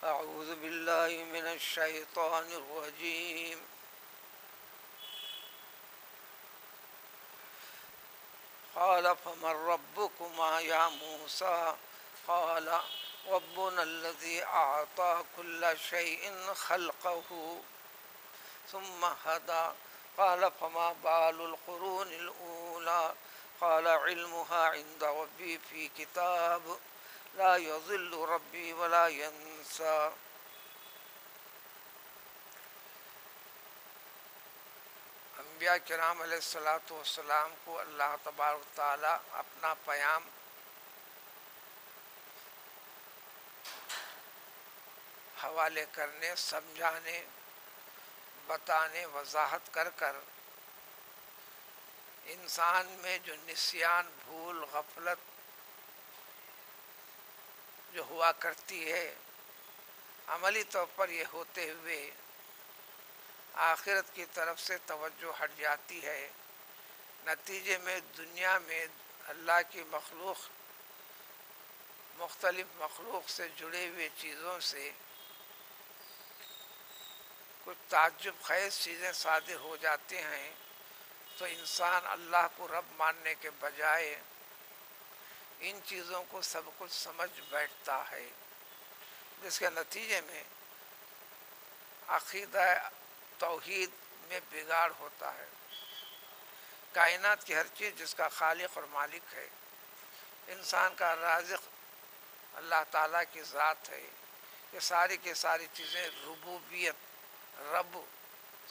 أعوذ بالله من الشيطان الرجيم. قال فمن ربكما يا موسى قال ربنا الذي أعطى كل شيء خلقه ثم هدى قال فما بال القرون الأولى قال علمها عند ربي في كتاب لا يضل ربي ولا ينسى. انبیاء کرام علیہ الصلاۃ والسلام کو اللہ تبارک و تعالی اپنا پیام حوالے کرنے، سمجھانے، بتانے، وضاحت کر کر انسان میں جو نسیان، بھول، غفلت جو ہوا کرتی ہے، عملی طور پر یہ ہوتے ہوئے آخرت کی طرف سے توجہ ہٹ جاتی ہے، نتیجے میں دنیا میں اللہ کی مخلوق، مختلف مخلوق سے جڑے ہوئے چیزوں سے کچھ تعجب خیز چیزیں صادر ہو جاتے ہیں، تو انسان اللہ کو رب ماننے کے بجائے ان چیزوں کو سب کچھ سمجھ بیٹھتا ہے، جس کے نتیجے میں عقیدہ توحید میں بگاڑ ہوتا ہے۔ کائنات کی ہر چیز جس کا خالق اور مالک ہے، انسان کا رازق اللہ تعالیٰ کی ذات ہے، یہ ساری کی ساری چیزیں ربوبیت، رب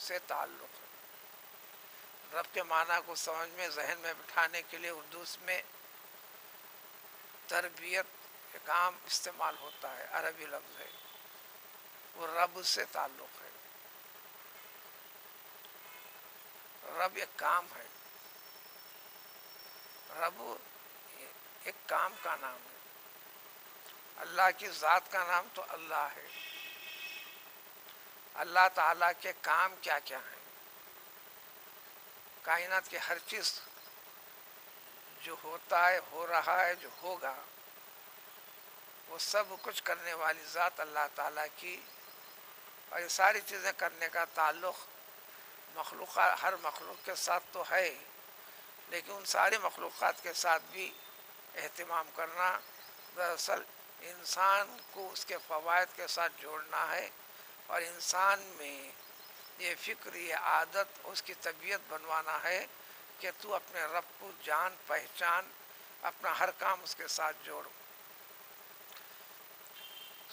سے تعلق ہے۔ رب کے معنی کو سمجھ میں، ذہن میں بٹھانے کے لیے اردو میں تربیت ایک عام استعمال ہوتا ہے، عربی لفظ ہے، وہ رب سے تعلق ہے۔ رب ایک کام ہے، رب ایک کام کا نام ہے۔ اللہ کی ذات کا نام تو اللہ ہے۔ اللہ تعالیٰ کے کام کیا کیا ہیں؟ کائنات کی ہر چیز جو ہوتا ہے، ہو رہا ہے، جو ہوگا، وہ سب کچھ کرنے والی ذات اللہ تعالیٰ کی، اور یہ ساری چیزیں کرنے کا تعلق مخلوقات، ہر مخلوق کے ساتھ تو ہے، لیکن ان ساری مخلوقات کے ساتھ بھی اہتمام کرنا دراصل انسان کو اس کے فوائد کے ساتھ جوڑنا ہے، اور انسان میں یہ فکر، یہ عادت، اس کی طبیعت بنوانا ہے کہ تو اپنے رب کو جان، پہچان، اپنا ہر کام اس کے ساتھ جوڑ۔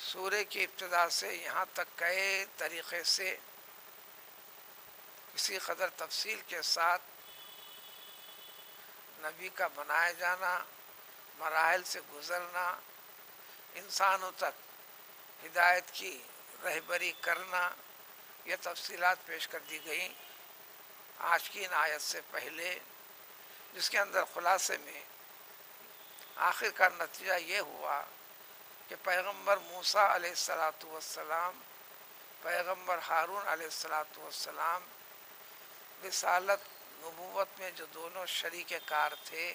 سورہ کی ابتدا سے یہاں تک کئی طریقے سے کسی قدر تفصیل کے ساتھ نبی کا بنایا جانا، مراحل سے گزرنا، انسانوں تک ہدایت کی رہبری کرنا، یہ تفصیلات پیش کر دی گئیں آج کی ان آیت سے پہلے، جس کے اندر خلاصے میں آخر کا نتیجہ یہ ہوا کہ پیغمبر موسیٰ علیہ السلام، پیغمبر ہارون علیہ السلام رسالت، نبوت میں جو دونوں شریک کار تھے،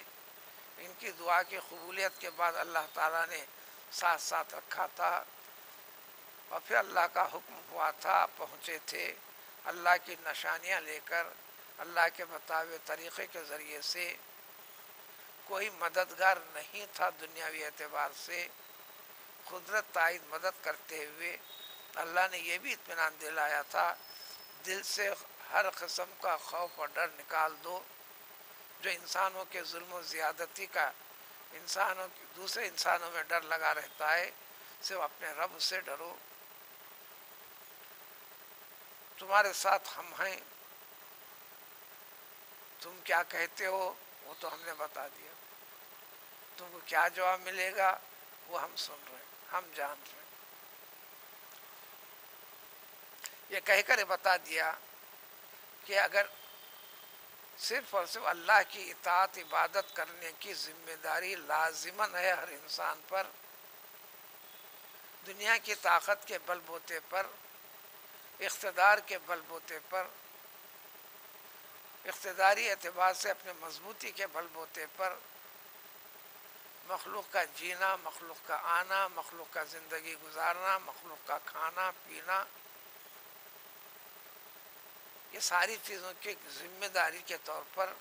ان کی دعا کی قبولیت کے بعد اللہ تعالیٰ نے ساتھ ساتھ رکھا تھا، اور پھر اللہ کا حکم ہوا تھا، پہنچے تھے اللہ کی نشانیاں لے کر، اللہ کے بتائے ہوئے طریقے کے ذریعے سے۔ کوئی مددگار نہیں تھا دنیاوی اعتبار سے، قدرت تائید مدد کرتے ہوئے اللہ نے یہ بھی اطمینان دلایا تھا، دل سے ہر قسم کا خوف اور ڈر نکال دو، جو انسانوں کے ظلم و زیادتی کا، دوسرے انسانوں میں ڈر لگا رہتا ہے، صرف اپنے رب سے ڈرو۔ تمہارے ساتھ ہم ہیں، تم کیا کہتے ہو وہ تو ہم نے بتا دیا، تم کو کیا جواب ملے گا وہ ہم سن رہے ہیں، ہم جان رہے ہیں۔ یہ کہہ کر بتا دیا کہ اگر صرف اور صرف اللہ کی اطاعت، عبادت کرنے کی ذمہ داری لازماً ہے ہر انسان پر، دنیا کی طاقت کے بل بوتے پر، اقتدار کے بل بوتے پر، اقتداری اعتبار سے اپنے مضبوطی کے بل بوتے پر مخلوق کا جینا، مخلوق کا آنا، مخلوق کا زندگی گزارنا، مخلوق کا کھانا پینا، یہ ساری چیزوں کی ذمہ داری کے طور پر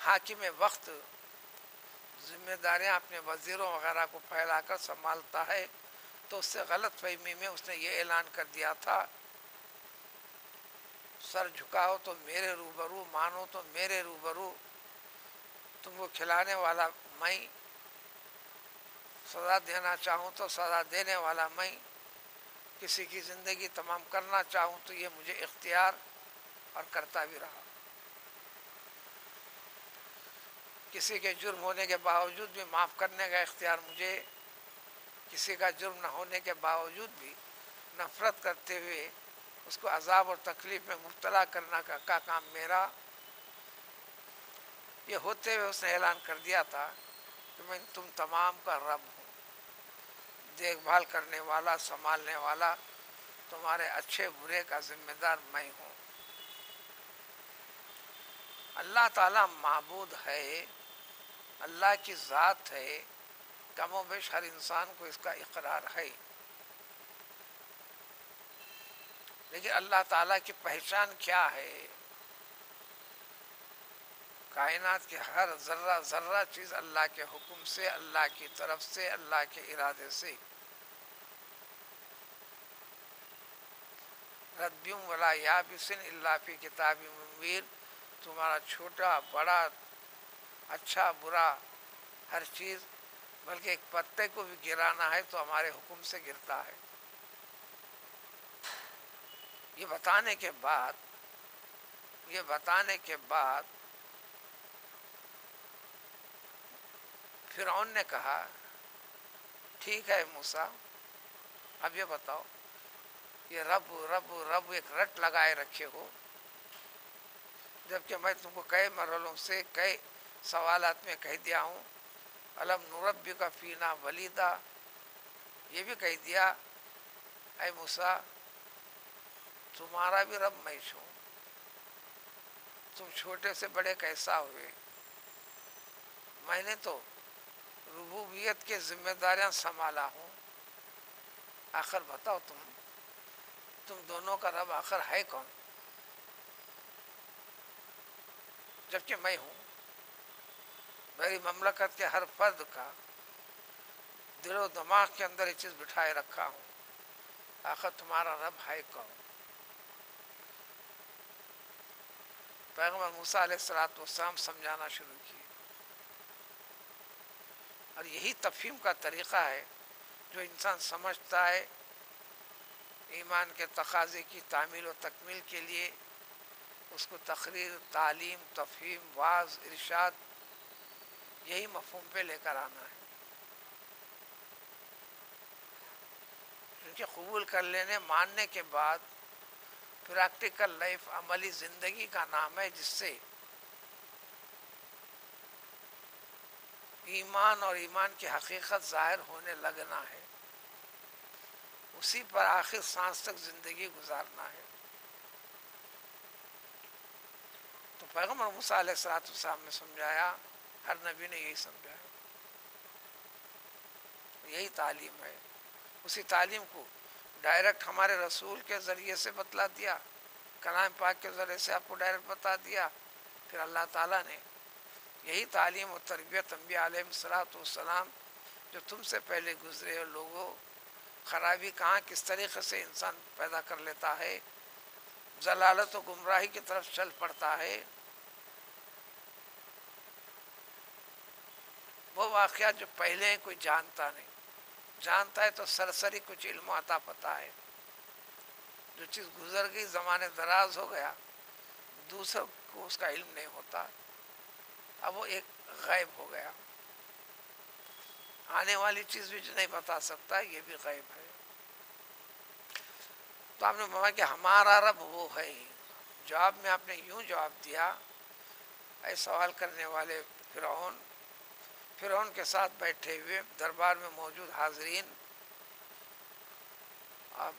حاکم وقت ذمہ داریاں اپنے وزیروں وغیرہ کو پھیلا کر سنبھالتا ہے، تو اس سے غلط فہمی میں اس نے یہ اعلان کر دیا تھا، سر جھکاؤ تو میرے روبرو، مانو تو میرے روبرو، تم کو کھلانے والا میں، سزا دینا چاہوں تو سزا دینے والا میں، کسی کی زندگی تمام کرنا چاہوں تو یہ مجھے اختیار، اور کرتا بھی رہا۔ کسی کے جرم ہونے کے باوجود بھی معاف کرنے کا اختیار مجھے، کسی کا جرم نہ ہونے کے باوجود بھی نفرت کرتے ہوئے اس کو عذاب اور تکلیف میں مبتلا کرنا کا کام میرا۔ یہ ہوتے ہوئے اس نے اعلان کر دیا تھا کہ میں تم تمام کا رب ہوں، دیکھ بھال کرنے والا، سنبھالنے والا، تمہارے اچھے برے کا ذمہ دار میں ہوں۔ اللہ تعالیٰ معبود ہے، اللہ کی ذات ہے، کم و بیش ہر انسان کو اس کا اقرار ہے، لیکن اللہ تعالیٰ کی پہچان کیا ہے؟ کائنات کی ہر ذرہ ذرہ چیز اللہ کے حکم سے، اللہ کی طرف سے، اللہ کے ارادے سے، رتبیum ولا یابس الا فی کتاب مبین، تمہارا چھوٹا بڑا اچھا برا ہر چیز، بلکہ ایک پتے کو بھی گرانا ہے تو ہمارے حکم سے گرتا ہے۔ یہ بتانے کے بعد فرعون نے کہا ٹھیک ہے موسیٰ، اب یہ بتاؤ، یہ رب رب رب ایک رٹ لگائے رکھے ہو، جبکہ میں تم کو کئی مرحلوں سے کئی سوالات میں کہہ دیا ہوں، الم نربک فینا ولیدا، یہ بھی کہہ دیا اے موسیٰ تمہارا بھی رب میں ہوں، تم چھوٹے سے بڑے کیسا ہوئے، میں نے تو ربوبیت کے ذمہ داریاں سنبھالا ہوں، آخر بتاؤ تم دونوں کا رب آخر ہے کون؟ جبکہ میں ہوں، میری مملکت کے ہر فرد کا دل و دماغ کے اندر یہ چیز بٹھائے رکھا ہوں، آخر تمہارا رب ہے کون؟ پیغمبر موسیٰ علیہ السلام سمجھانا شروع کیے، اور یہی تفہیم کا طریقہ ہے جو انسان سمجھتا ہے ایمان کے تقاضے کی تعمیل و تکمیل کے لیے اس کو تقریر، تعلیم، تفہیم، واعظ، ارشاد، یہی مفہوم پہ لے کر آنا ہے، کیونکہ قبول کر لینے ماننے کے بعد پریکٹیکل لائف، عملی زندگی کا نام ہے، جس سے ایمان اور ایمان کی حقیقت ظاہر ہونے لگنا ہے، اسی پر آخر سانس تک زندگی گزارنا ہے۔ تو پیغمبر موسیٰ علیہ السلام نے سمجھایا، ہر نبی نے یہی سمجھایا، یہی تعلیم ہے، اسی تعلیم کو ڈائریکٹ ہمارے رسول کے ذریعے سے بتلا دیا، کلام پاک کے ذریعے سے آپ کو ڈائریکٹ بتا دیا، پھر اللہ تعالیٰ نے یہی تعلیم و تربیت انبیاء علیہ السلام جو تم سے پہلے گزرے لوگوں، خرابی کہاں کس طریقے سے انسان پیدا کر لیتا ہے، ضلالت و گمراہی کی طرف چل پڑتا ہے، وہ واقعات جو پہلے کوئی جانتا نہیں، جانتا ہے تو سرسری کچھ علم و عطا پتہ ہے، جو چیز گزر گئی، زمانے دراز ہو گیا، دوسروں کو اس کا علم نہیں ہوتا، اب وہ ایک غائب ہو گیا، آنے والی چیز بھی جو نہیں بتا سکتا یہ بھی غائب ہے۔ تو آپ نے کہا کہ ہمارا رب وہ ہے، جواب میں آپ نے یوں جواب دیا، اے سوال کرنے والے فرعون کے ساتھ بیٹھے ہوئے دربار میں موجود حاضرین،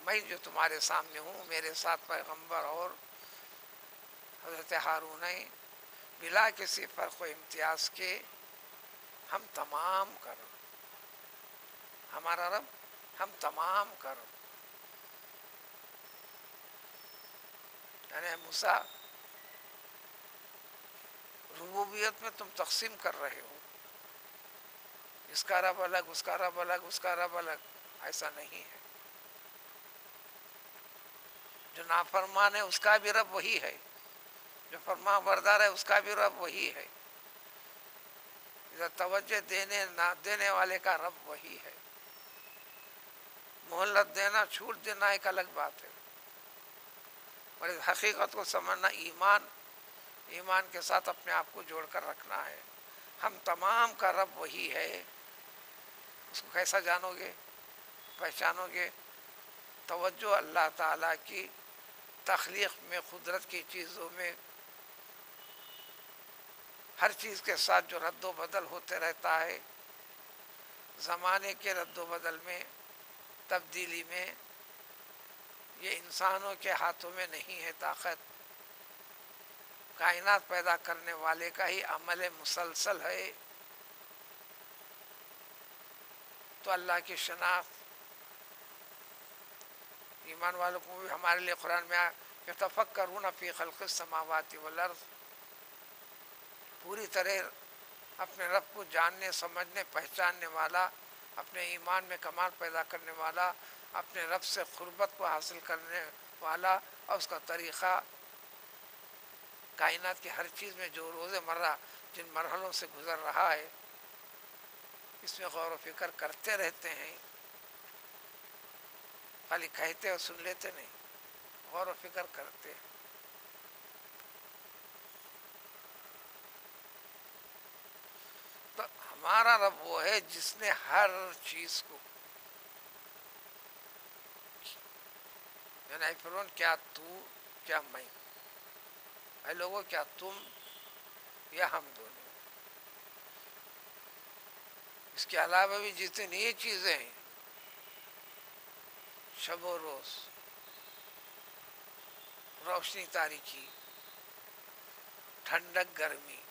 میں جو تمہارے سامنے ہوں، میرے ساتھ پیغمبر اور حضرت ہارون ہیں، بلا کسی فرق و امتیاز کے ہم تمام کا رب، ہمارا رب ہم تمام کا رب. یعنی موسیٰ ربوبیت میں تم تقسیم کر رہے ہو، اس کا رب الگ، اس کا رب الگ، اس کا رب الگ. ایسا نہیں ہے. جو نافرمان ہے اس کا بھی رب وہی ہے، جو فرما بردار ہے اس کا بھی رب وہی ہے. توجہ دینے نہ دینے والے کا رب وہی ہے. مہلت دینا، چھوٹ دینا ایک الگ بات ہے، اور اس حقیقت کو سمجھنا ایمان کے ساتھ اپنے آپ کو جوڑ کر رکھنا ہے. ہم تمام کا رب وہی ہے. اس کو کیسا جانو گے، پہچانو گے؟ توجہ اللہ تعالیٰ کی تخلیق میں، قدرت کی چیزوں میں، ہر چیز کے ساتھ جو رد و بدل ہوتے رہتا ہے، زمانے کے رد و بدل میں، تبدیلی میں، یہ انسانوں کے ہاتھوں میں نہیں ہے طاقت. کائنات پیدا کرنے والے کا ہی عمل مسلسل ہے. تو اللہ کی شناخت ایمان والوں کو بھی ہمارے لیے قرآن میں یتفکرون فی خلق السماوات والارض، پوری طرح اپنے رب کو جاننے، سمجھنے، پہچاننے والا، اپنے ایمان میں کمال پیدا کرنے والا، اپنے رب سے قربت کو حاصل کرنے والا، اور اس کا طریقہ کائنات کی ہر چیز میں جو روز مرہ جن مرحلوں سے گزر رہا ہے، اس میں غور و فکر کرتے رہتے ہیں. خالی کہتے اور سن لیتے نہیں، غور و فکر کرتے ہیں. تو ہمارا رب وہ ہے جس نے ہر چیز کو، یعنی فرعون کیا تو، کیا میں، اے لوگوں کیا تم یا ہم دونوں، اس کے علاوہ بھی جتنی یہ چیزیں ہیں، شب و روز، روشنی تاریکی، ٹھنڈک گرمی،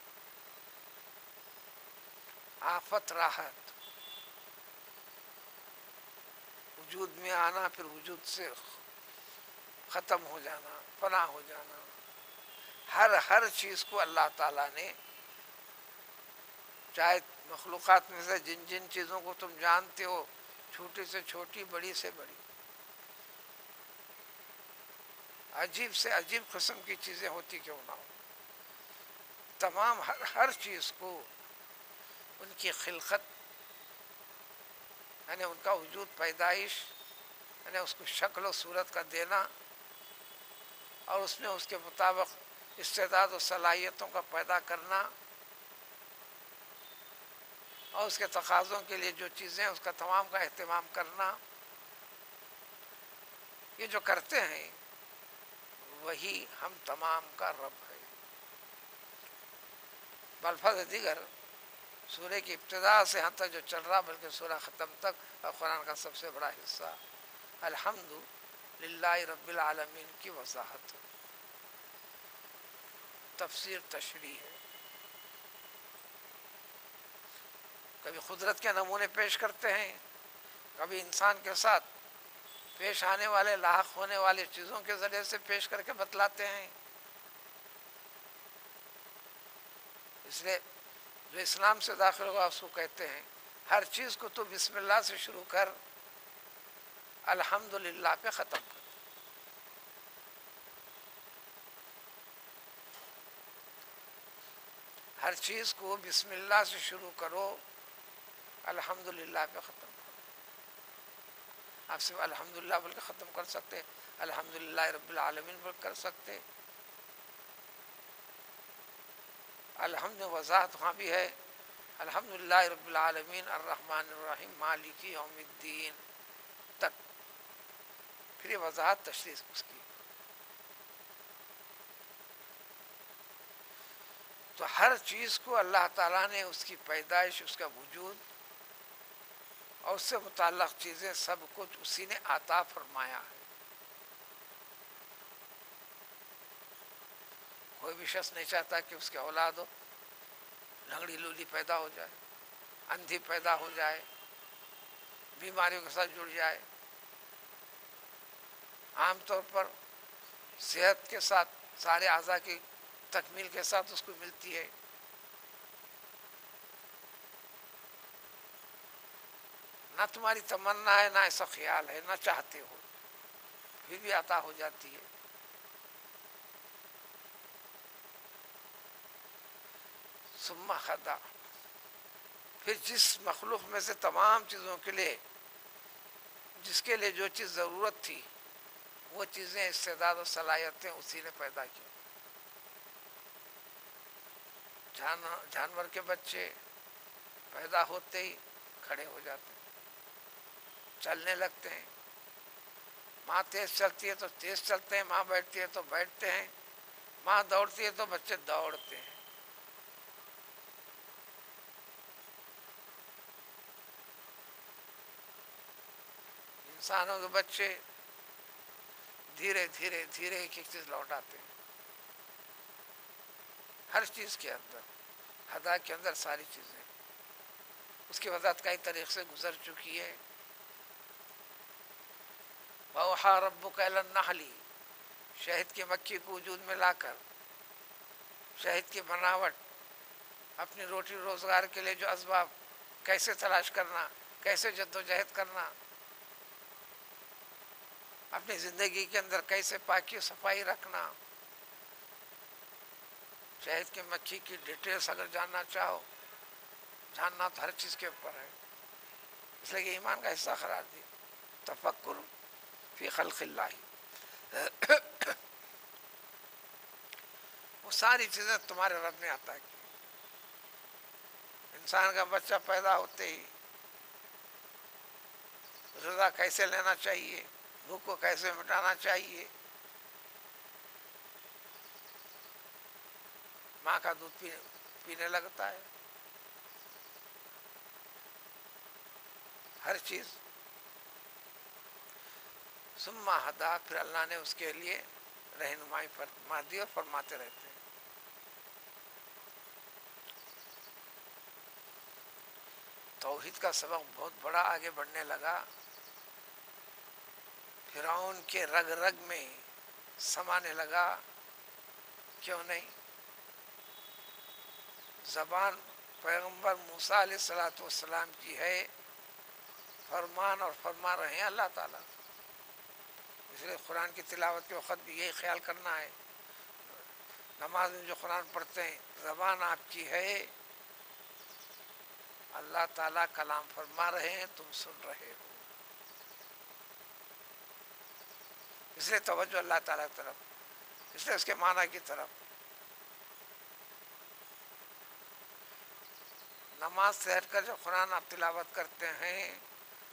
آفت راحت، وجود میں آنا پھر وجود سے ختم ہو جانا، فنا ہو جانا، ہر چیز کو اللہ تعالیٰ نے، چاہے مخلوقات میں سے جن چیزوں کو تم جانتے ہو، چھوٹی سے چھوٹی، بڑی سے بڑی، عجیب سے عجیب قسم کی چیزیں ہوتی کیوں نہ ہو، تمام ہر چیز کو ان کی خلقت، یعنی ان کا وجود، پیدائش، یعنی اس کو شکل و صورت کا دینا، اور اس میں اس کے مطابق استعداد و صلاحیتوں کا پیدا کرنا، اور اس کے تقاضوں کے لیے جو چیزیں اس کا تمام کا اہتمام کرنا، یہ جو کرتے ہیں وہی ہم تمام کا رب ہے. بالفاظ دیگر سورہ کی ابتدا سے یہاں تک جو چل رہا، بلکہ سورہ ختم تک، اور قرآن کا سب سے بڑا حصہ الحمد للہ رب العالمین کی وضاحت، تفسیر، تشریح ہے. کبھی قدرت کے نمونے پیش کرتے ہیں، کبھی انسان کے ساتھ پیش آنے والے، لاحق ہونے والی چیزوں کے ذریعے سے پیش کر کے بتلاتے ہیں. اس لیے جو اسلام سے داخل ہوا اس کو کہتے ہیں ہر چیز کو تو بسم اللہ سے شروع کر، الحمدللہ پہ ختم کر. ہر چیز کو بسم اللہ سے شروع کرو، الحمدللہ پہ ختم کرو. آپ صرف الحمدللہ بول کے ختم کر سکتے، الحمدللہ رب العالمین بول کر سکتے. الحمد وضاحت وہاں بھی ہے، الحمدللہ رب العالمین الرحمن الرحیم مالک یوم الدین تک، پھر یہ وضاحت، تشریح اس کی. تو ہر چیز کو اللہ تعالیٰ نے اس کی پیدائش، اس کا وجود اور اس سے متعلق چیزیں سب کچھ اسی نے عطا فرمایا ہے. کوئی بھی شخص نہیں چاہتا کہ اس کے اولاد ہو لنگڑی لولی پیدا ہو جائے، اندھی پیدا ہو جائے، بیماریوں کے ساتھ جڑ جائے. عام طور پر صحت کے ساتھ سارے اعضاء کی تکمیل کے ساتھ اس کو ملتی ہے. نہ تمہاری تمنا ہے، نہ ایسا خیال ہے، نہ چاہتے ہو، پھر بھی عطا ہو جاتی ہے. ثم خدا، پھر جس مخلوق میں سے تمام چیزوں کے لیے، جس کے لیے جو چیز ضرورت تھی، وہ چیزیں، استعداد و صلاحیتیں اسی نے پیدا کی. جانور کے بچے پیدا ہوتے ہی کھڑے ہو جاتے ہیں، چلنے لگتے ہیں. ماں تیز چلتی ہے تو تیز چلتے ہیں، ماں بیٹھتی ہے تو بیٹھتے ہیں، ماں دوڑتی ہے تو بچے دوڑتے ہیں. انسانوں کے بچے دھیرے دھیرے دھیرے ایک ایک چیز لوٹاتے ہیں. ہر چیز کے اندر، ہدا کے اندر ساری چیزیں، اس کی وضاحت کئی طریقے سے گزر چکی ہے. وَأَوْحَىٰ رَبُّكَ إِلَى النَّحْلِ، شہد کی مکھی کو وجود میں لا کر شہد کی بناوٹ، اپنی روٹی روزگار کے لیے جو اسباب کیسے تلاش کرنا، کیسے جد و جہد کرنا، اپنی زندگی کے اندر کیسے پاکی و صفائی رکھنا. شہد کی مکھی کی ڈیٹیلز اگر جاننا چاہو، جاننا تو ہر چیز کے اوپر ہے، اس لیے کہ ایمان کا حصہ قرار دی. تفکر فی خلق اللہ، وہ ساری چیزیں تمہارے رب نے عطا کی. انسان کا بچہ پیدا ہوتے ہی غذا کیسے لینا چاہیے، بھوک کو کیسے مٹانا چاہیے، ماں کا دودھ پینے لگتا ہے. ہر چیز. ثم ہدا، پھر اللہ نے اس کے لیے رہنمائی فرما دی اور فرماتے رہتے ہیں. توحید کا سبق بہت بڑا آگے بڑھنے لگا. فرعون کے رگ رگ میں سمانے لگا. کیوں نہیں؟ زبان پیغمبر موسیٰ علیہ السلام کی ہے، فرمان اور فرما رہے ہیں اللہ تعالیٰ. اس لیے قرآن کی تلاوت کے وقت بھی یہی خیال کرنا ہے. نماز میں جو قرآن پڑھتے ہیں، زبان آپ کی ہے، اللہ تعالیٰ کلام فرما رہے ہیں، تم سن رہے ہو. اس لیے توجہ اللہ تعالیٰ کی طرف، اس لیے اس کے معنی کی طرف. نماز سے ہٹ کر جب قرآن آپ تلاوت کرتے ہیں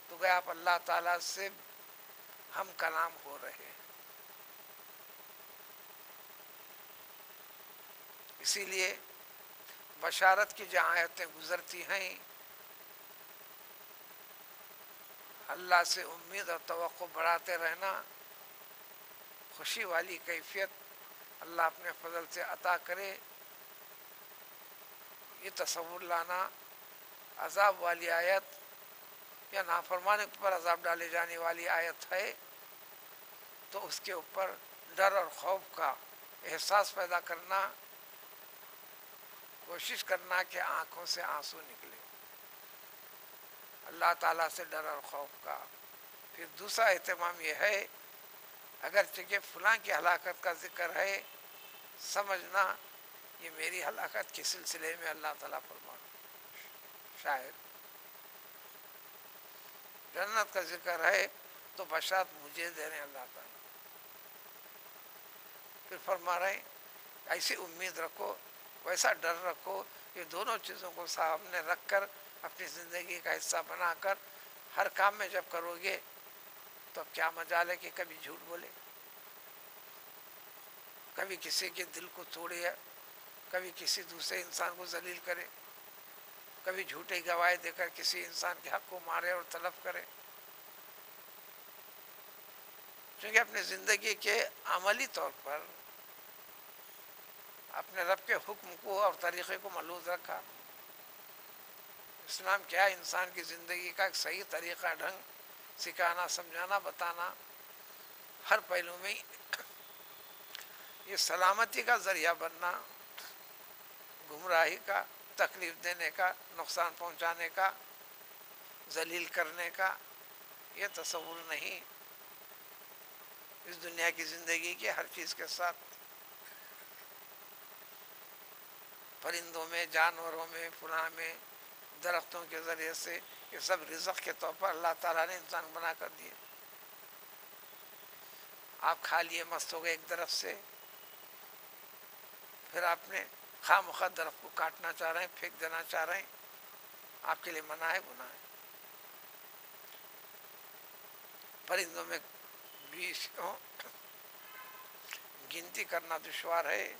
تو گیا آپ اللہ تعالیٰ سے ہم کلام ہو رہے ہیں. اسی لیے بشارت کی جو آیتیں گزرتی ہیں، اللہ سے امید اور توقع بڑھاتے رہنا، خوشی والی کیفیت اللہ اپنے فضل سے عطا کرے، یہ تصور لانا. عذاب والی آیت یا نافرمانی پر عذاب ڈالے جانے والی آیت ہے تو اس کے اوپر ڈر اور خوف کا احساس پیدا کرنا، کوشش کرنا کہ آنکھوں سے آنسو نکلے، اللہ تعالیٰ سے ڈر اور خوف کا. پھر دوسرا اہتمام یہ ہے، اگرچہ کہ فلاں کی ہلاکت کا ذکر ہے، سمجھنا یہ میری ہلاکت کے سلسلے میں اللہ تعالیٰ فرما. شاید جنت کا ذکر ہے تو بشارت مجھے دے رہے ہیں اللہ تعالیٰ. پھر فرما رہے ہیں ایسی امید رکھو، ویسا ڈر رکھو، یہ دونوں چیزوں کو سامنے رکھ کر اپنی زندگی کا حصہ بنا کر ہر کام میں جب کرو گے تو اب کیا مجال ہے کہ کبھی جھوٹ بولے، کبھی کسی کے دل کو توڑے، کبھی کسی دوسرے انسان کو ذلیل کرے، کبھی جھوٹے گواہی دے کر کسی انسان کے حق کو مارے اور تلف کرے. کیونکہ اپنی زندگی کے عملی طور پر اپنے رب کے حکم کو اور طریقے کو ملحوظ رکھا. اسلام کیا ہے؟ انسان کی زندگی کا ایک صحیح طریقہ ڈھنگ سکھانا، سمجھانا، بتانا، ہر پہلو میں یہ سلامتی کا ذریعہ بننا، گمراہی کا، تکلیف دینے کا، نقصان پہنچانے کا، ذلیل کرنے کا یہ تصور نہیں اس دنیا کی زندگی کے ہر چیز کے ساتھ، پرندوں میں، جانوروں میں، فلاں میں، درختوں کے ذریعے سے، یہ سب رزق کے طور پر اللہ تعالیٰ نے انسان بنا کر دیے. آپ کھا لیے، مست ہو گئے ایک درخت سے، پھر آپ نے خواہ مخواہ درخت کو کاٹنا چاہ رہے ہیں، پھینک دینا چاہ رہے ہیں، آپ کے لیے منع ہے، گناہ ہے. پرندوں میں بیس گنتی کرنا دشوار ہے،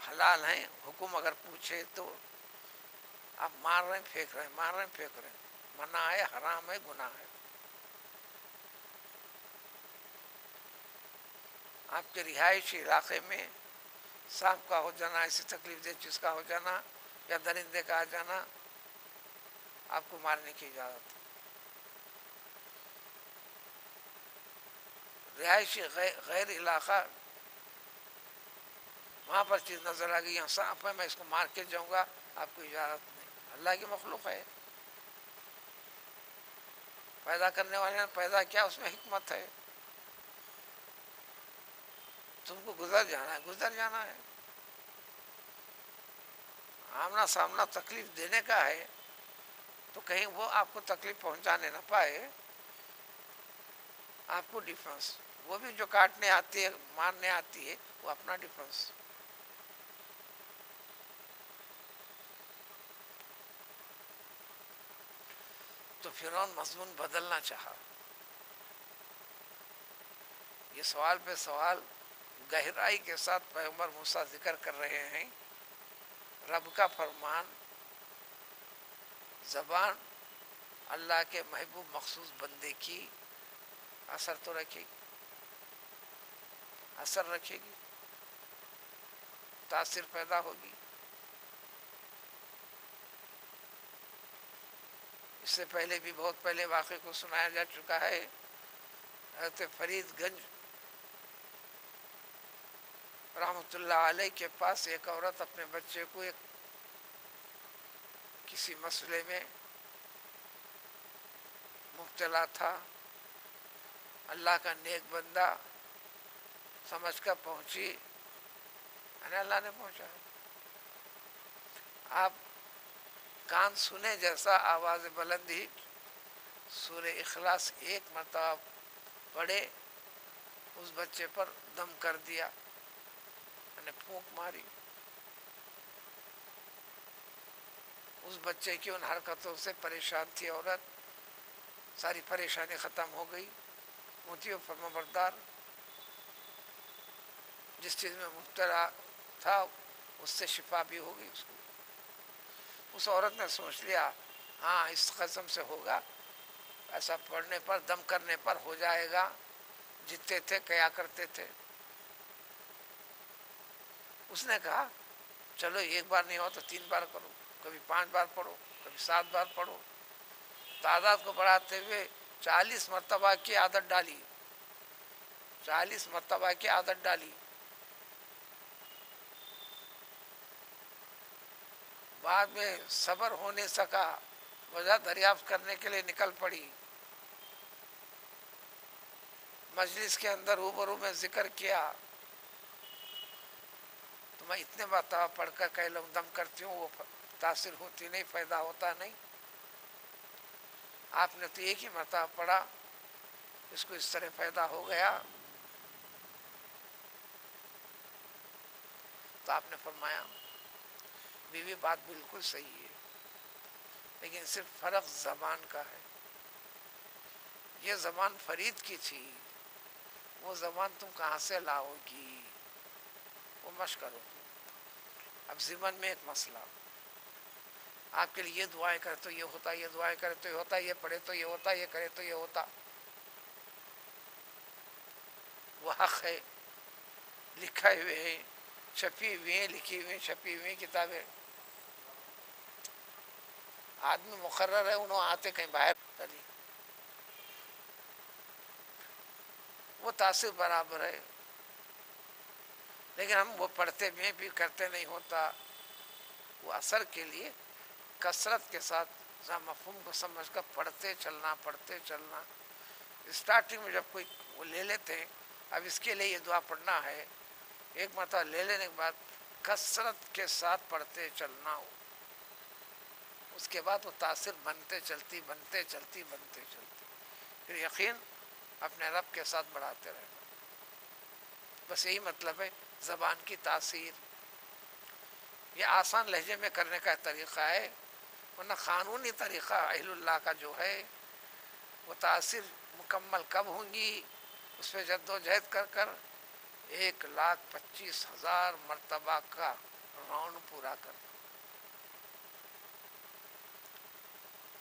حلال ہیں. حکم اگر پوچھے تو آپ مار رہے ہیں، پھینک رہے ہیں، مار رہے ہیں، پھینک رہے ہیں، منع ہے، حرام ہے، گناہ ہے. آپ کے رہائشی علاقے میں سانپ کا ہو جانا، ایسی تکلیف دہ چیز کا ہو جانا یا درندے کا آ جانا، آپ کو مارنے کی اجازت ہے. رہائشی غیر علاقہ، وہاں پر چیز نظر آ گئی، یہاں سانپ ہے، میں اس کو مار کے جاؤں گا، آپ کو اجازت نہیں. اللہ کی مخلوق ہے، پیدا کرنے والے نے پیدا کیا، اس میں حکمت ہے. تم کو گزر جانا ہے، گزر جانا ہے. آمنا سامنا تکلیف دینے کا ہے تو کہیں وہ آپ کو تکلیف پہنچانے نہ پائے. آپ کو ڈیفنس، وہ بھی جو کاٹنے آتی ہے، مارنے آتی ہے، وہ اپنا ڈیفنس. تو فرعون مضمون بدلنا چاہا. یہ سوال پہ سوال گہرائی کے ساتھ پیغمبر موسیٰ ذکر کر رہے ہیں. رب کا فرمان، زبان اللہ کے محبوب مخصوص بندے کی اثر تو رکھے گی، اثر رکھے گی، تاثر پیدا ہوگی. اس سے پہلے بھی بہت پہلے واقعے کو سنایا جا چکا ہے. حضرت فرید گنج رحمۃ اللہ علیہ کے پاس ایک عورت اپنے بچے کو ایک کسی مسئلے میں مبتلا تھا. اللہ کا نیک بندہ سمجھ کر پہنچی، یعنی اللہ نے پہنچا. آپ کان سنے جیسا آواز بلند ہی سورہ اخلاص ایک مرتبہ پڑھے، اس بچے پر دم کر دیا، یعنی پھونک ماری. اس بچے کی ان حرکتوں سے پریشان تھی عورت، ساری پریشانی ختم ہو گئی. موتی و فرمانبردار جس چیز میں مبتلا تھا اس سے شفا بھی ہو گئی اس کو. اس عورت نے سوچ لیا ہاں اس قسم سے ہوگا، ایسا پڑھنے پر، دم کرنے پر ہو جائے گا. جتنے تھے کیا کرتے تھے. اس نے کہا چلو ایک بار نہیں ہو تو 3 بار کرو، کبھی 5 بار پڑھو، کبھی 7 بار پڑھو. تعداد کو بڑھاتے ہوئے 40 مرتبہ کی عادت ڈالی، 40 مرتبہ کی عادت ڈالی. بعد میں صبر ہو نہیں سکا، وجہ دریافت کرنے کے لیے نکل پڑی. مجلس کے اندر روبرو میں ذکر کیا تو میں اتنے مرتبہ پڑھ کر کئی لوگ دم کرتی ہوں، وہ تاثر ہوتی نہیں، فائدہ ہوتا نہیں. آپ نے تو ایک ہی مرتبہ پڑھا، اس کو اس طرح فائدہ ہو گیا. تو آپ نے فرمایا بیوی بات بالکل صحیح ہے، لیکن صرف فرق زبان کا ہے. یہ زبان فرید کی تھی، وہ زبان تم کہاں سے لاؤ گی، وہ مشق کرو. اب ضمن میں ایک مسئلہ، آپ کے لیے یہ دعائیں کرے تو یہ ہوتا، یہ دعائیں کرے تو یہ ہوتا، یہ پڑھے تو یہ ہوتا، یہ کرے تو یہ ہوتا. وہ حق ہے، لکھے ہوئے ہیں، چھپی ہوئی ہیں، لکھی ہوئی ہیں، چھپی ہوئی ہیں کتابیں. آدمی مقرر ہے، انہوں آتے کہیں باہر چلی، وہ تاثیر برابر ہے، لیکن ہم وہ پڑھتے بھی کرتے نہیں ہوتا. وہ اثر کے لیے کثرت کے ساتھ مفہوم کو سمجھ کر پڑھتے چلنا. اسٹارٹنگ میں جب کوئی وہ لے لیتے ہیں، اب اس کے لیے یہ دعا پڑھنا ہے، ایک مرتبہ لے لینے کے بعد کثرت کے ساتھ پڑھتے چلنا ہو، اس کے بعد وہ تاثیر بنتے چلتی پھر یقین اپنے رب کے ساتھ بڑھاتے رہنا. بس یہی مطلب ہے زبان کی تاثیر. یہ آسان لہجے میں کرنے کا طریقہ ہے، ورنہ قانونی طریقہ اہل اللہ کا جو ہے وہ تاثیر مکمل کب ہوں گی؟ اس پہ جد و جہد کر 1,25,000 مرتبہ کا راؤنڈ پورا کرنا.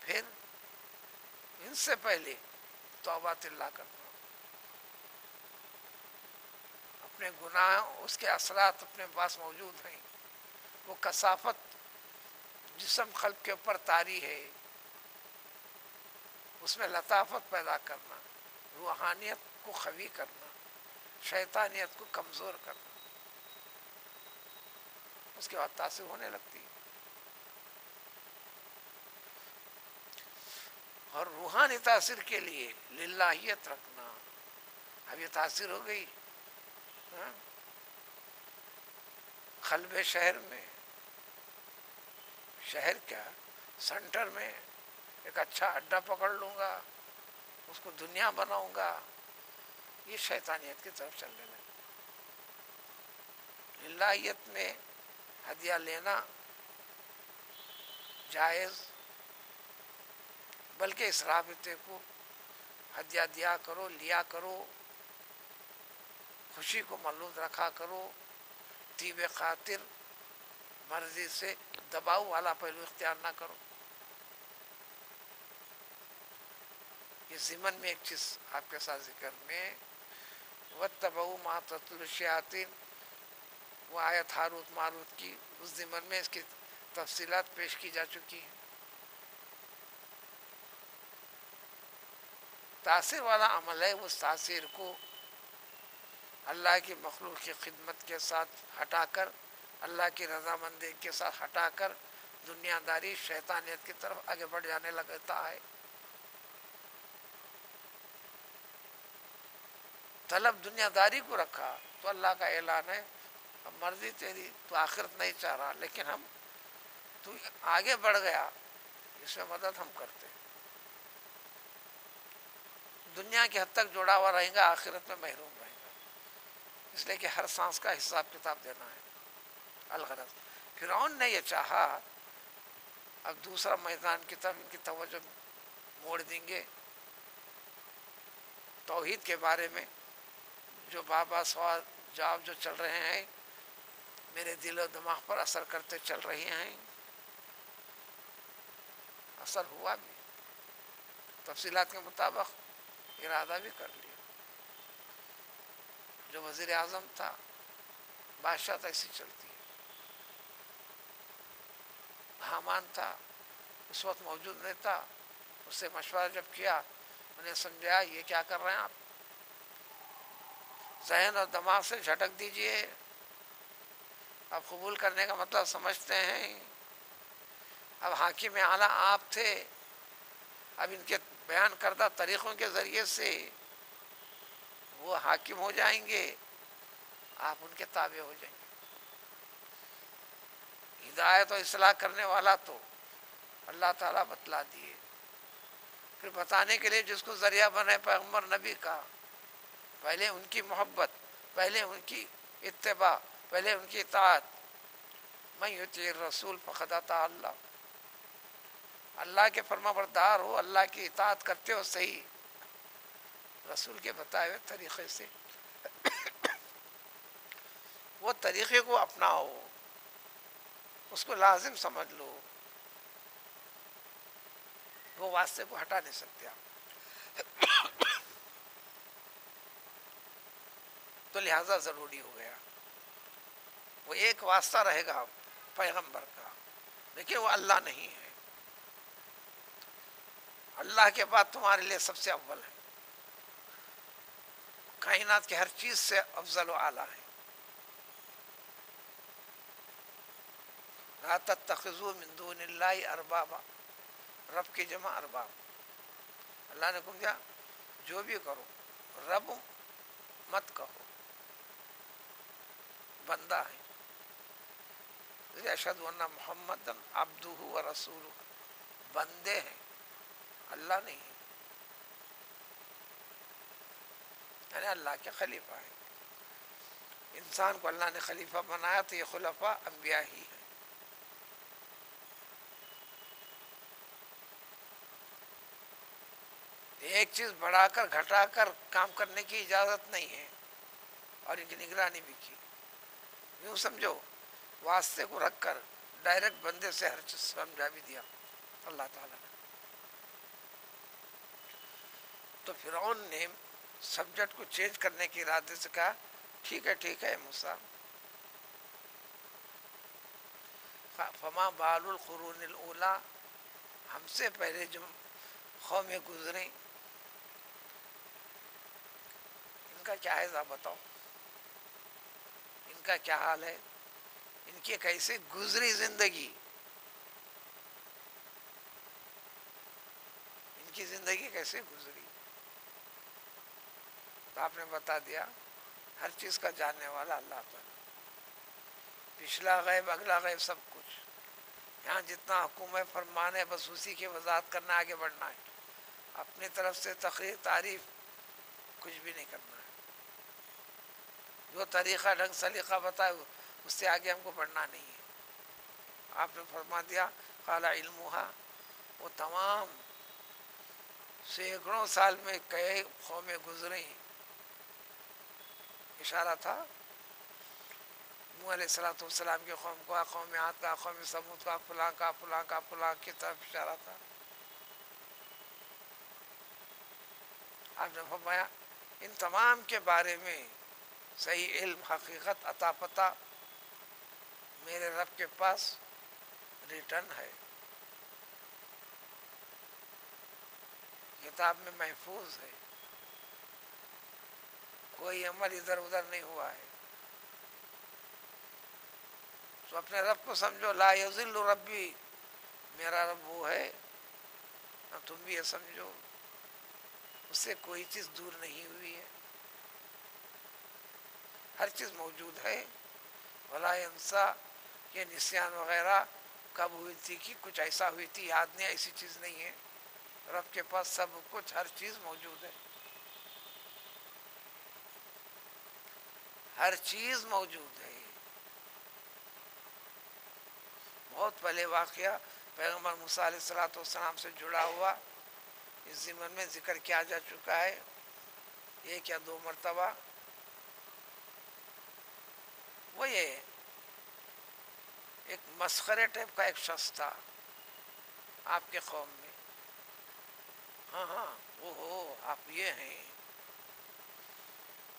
پھر ان سے پہلے توبہ اللہ کرنا، اپنے گناہ اس کے اثرات اپنے پاس موجود ہیں، وہ کثافت جسم قلب کے اوپر طاری ہے، اس میں لطافت پیدا کرنا، روحانیت کو قوی کرنا، شیطانیت کو کمزور کرنا. اس کے بعد تاثیر ہونے لگتی ہے. اور روحانی تاثیر کے لیے للہیت رکھنا. اب یہ تاثیر ہو گئی قلب شہر میں، شہر کیا سینٹر میں ایک اچھا اڈا پکڑ لوں گا، اس کو دنیا بناؤں گا. یہ شیطانیت کی طرف چلنے لگے. للہیت میں ہدیہ لینا جائز، بلکہ اس رابطے کو ہدیہ دیا کرو، لیا کرو، خوشی کو ملحوظ رکھا کرو، طیب خاطر مرضی سے دباؤ والا پہلو اختیار نہ کرو. یہ ضمن میں ایک چیز آپ کے ساتھ ذکر میں وَاتَّبَعُوا مَا تَتْلُو الشَّيَاطِينُ، وہ آیت ہاروت ماروت کی، اس ضمن میں اس کی تفصیلات پیش کی جا چکی ہیں. تاثیر والا عمل ہے، اس تاثیر کو اللہ کی مخلوق کی خدمت کے ساتھ ہٹا کر، اللہ کی رضامندی کے ساتھ ہٹا کر دنیا داری شیطانیت کی طرف آگے بڑھ جانے لگتا ہے. طلب دنیا داری کو رکھا تو اللہ کا اعلان ہے اب مرضی تیری، تو آخرت نہیں چاہ رہا، لیکن ہم تو آگے بڑھ گیا، اس میں مدد ہم کرتے ہیں. دنیا کی حد تک جڑا ہوا رہے گا، آخرت میں محروم رہے گا. اس لیے کہ ہر سانس کا حساب کتاب دینا ہے. الغرض فرعون نے یہ چاہا، اب دوسرا میدان کی طرف ان کی توجہ موڑ دیں گے. توحید کے بارے میں جو بابا سوال جواب جو چل رہے ہیں میرے دل و دماغ پر اثر کرتے چل رہے ہیں، اثر ہوا بھی، تفصیلات کے مطابق ارادہ بھی کر لیا. جو وزیر اعظم تھا، بادشاہ تو ایسی چلتی ہے. حامان تھا، اس وقت موجود نہیں تھا، اس سے مشورہ جب کیا، انہیں سمجھایا یہ کیا کر رہے ہیں آپ، ذہن اور دماغ سے جھٹک دیجئے. اب قبول کرنے کا مطلب سمجھتے ہیں. اب حاکم اعلیٰ آپ تھے، اب ان کے بیان کردہ طریقوں کے ذریعے سے وہ حاکم ہو جائیں گے، آپ ان کے تابع ہو جائیں گے. ہدایت و اصلاح کرنے والا تو اللہ تعالیٰ بتلا دیے، پھر بتانے کے لیے جس کو ذریعہ بنے پیغمبر نبی کا، پہلے ان کی محبت، پہلے ان کی اتباع، پہلے ان کی اطاعت. من یطیع الرسول فقد اطاع اللہ. اللہ کے فرما بردار ہو، اللہ کی اطاعت کرتے ہو صحیح، رسول کے بتائے ہوئے طریقے سے وہ طریقے کو اپناؤ، اس کو لازم سمجھ لو. وہ واسطے کو ہٹا نہیں سکتے آپ. تو لہذا ضروری ہو گیا، وہ ایک واسطہ رہے گا پیغمبر کا، لیکن وہ اللہ نہیں ہے. اللہ کے بعد تمہارے لیے سب سے اول ہے، کائنات کے ہر چیز سے افضل و اعلیٰ ہے۔ لا تتخذوا من دون اللہ اربابا، رب کی جمع ارباب۔ اللہ نے حکم دیا جو بھی کرو رب مت کہو، بندہ ہے۔ اشہد ان محمد عبدہ و رسولہ، بندے ہیں، اللہ نہیں ہے، یعنی اللہ کے خلیفہ ہیں۔ انسان کو اللہ نے خلیفہ بنایا تو یہ خلفاء انبیاء ہی ہیں۔ ایک چیز بڑھا کر گھٹا کر کام کرنے کی اجازت نہیں ہے، اور ان کی نگرانی بھی کی۔ یوں سمجھو واسطے کو رکھ کر ڈائریکٹ بندے سے ہر چیز سمجھا بھی دیا اللہ تعالیٰ نے۔ تو فرعون نے سبجیکٹ کو چینج کرنے کے ارادے سے کہا ٹھیک ہے موسیٰ، فما بال القرون الاولیٰ، ہم سے پہلے جو قومیں گزریں ان کا کیا ہے ذرا بتاؤ، ان کا کیا حال ہے، ان کی کیسے گزری زندگی، ان کی زندگی کیسے گزری۔ تو آپ نے بتا دیا ہر چیز کا جاننے والا اللہ تعالیٰ، پچھلا غیب اگلا غیب سب کچھ، یہاں جتنا حکم ہے فرمان ہے بس اسی کی وضاحت کرنا، آگے بڑھنا ہے، اپنی طرف سے تقریر تعریف کچھ بھی نہیں کرنا ہے۔ جو طریقہ ڈھنگ سلیقہ بتائے اس سے آگے ہم کو بڑھنا نہیں ہے۔ آپ نے فرما دیا قال علمھا، وہ تمام سینکڑوں سال میں کئی قومیں گزریں، اشارہ تھا نوح علیہ السلام کی قوم کا، قوم عاد کا، قوم ثمود کا، فلاں کا فلاں کا فلاں کی طرف اشارہ تھا۔ آپ نے فرمایا ان تمام کے بارے میں صحیح علم حقیقت عطا پتہ میرے رب کے پاس ریٹرن ہے، کتاب میں محفوظ ہے، کوئی عمل ادھر ادھر نہیں ہوا ہے۔ تو اپنے رب کو سمجھو، لا یضل ربی، میرا رب وہ ہے، تم بھی یہ سمجھو اس سے کوئی چیز دور نہیں ہوئی ہے، ہر چیز موجود ہے۔ ولا ینسیٰ، یہ نسیان وغیرہ کب ہوئی تھی کہ کچھ ایسا ہوئی تھی یاد نہیں، ایسی چیز نہیں ہے، رب کے پاس سب کچھ ہر چیز موجود ہے، ہر چیز موجود ہے۔ بہت پہلے واقعہ پیغمبر موسیٰ علیہ السلام سے جڑا ہوا اس ضمن میں ذکر کیا جا چکا ہے، ایک یا دو مرتبہ۔ وہ یہ ایک مسخرے ٹائپ کا ایک شخص تھا آپ کے قوم میں، ہاں وہ ہو آپ یہ ہیں،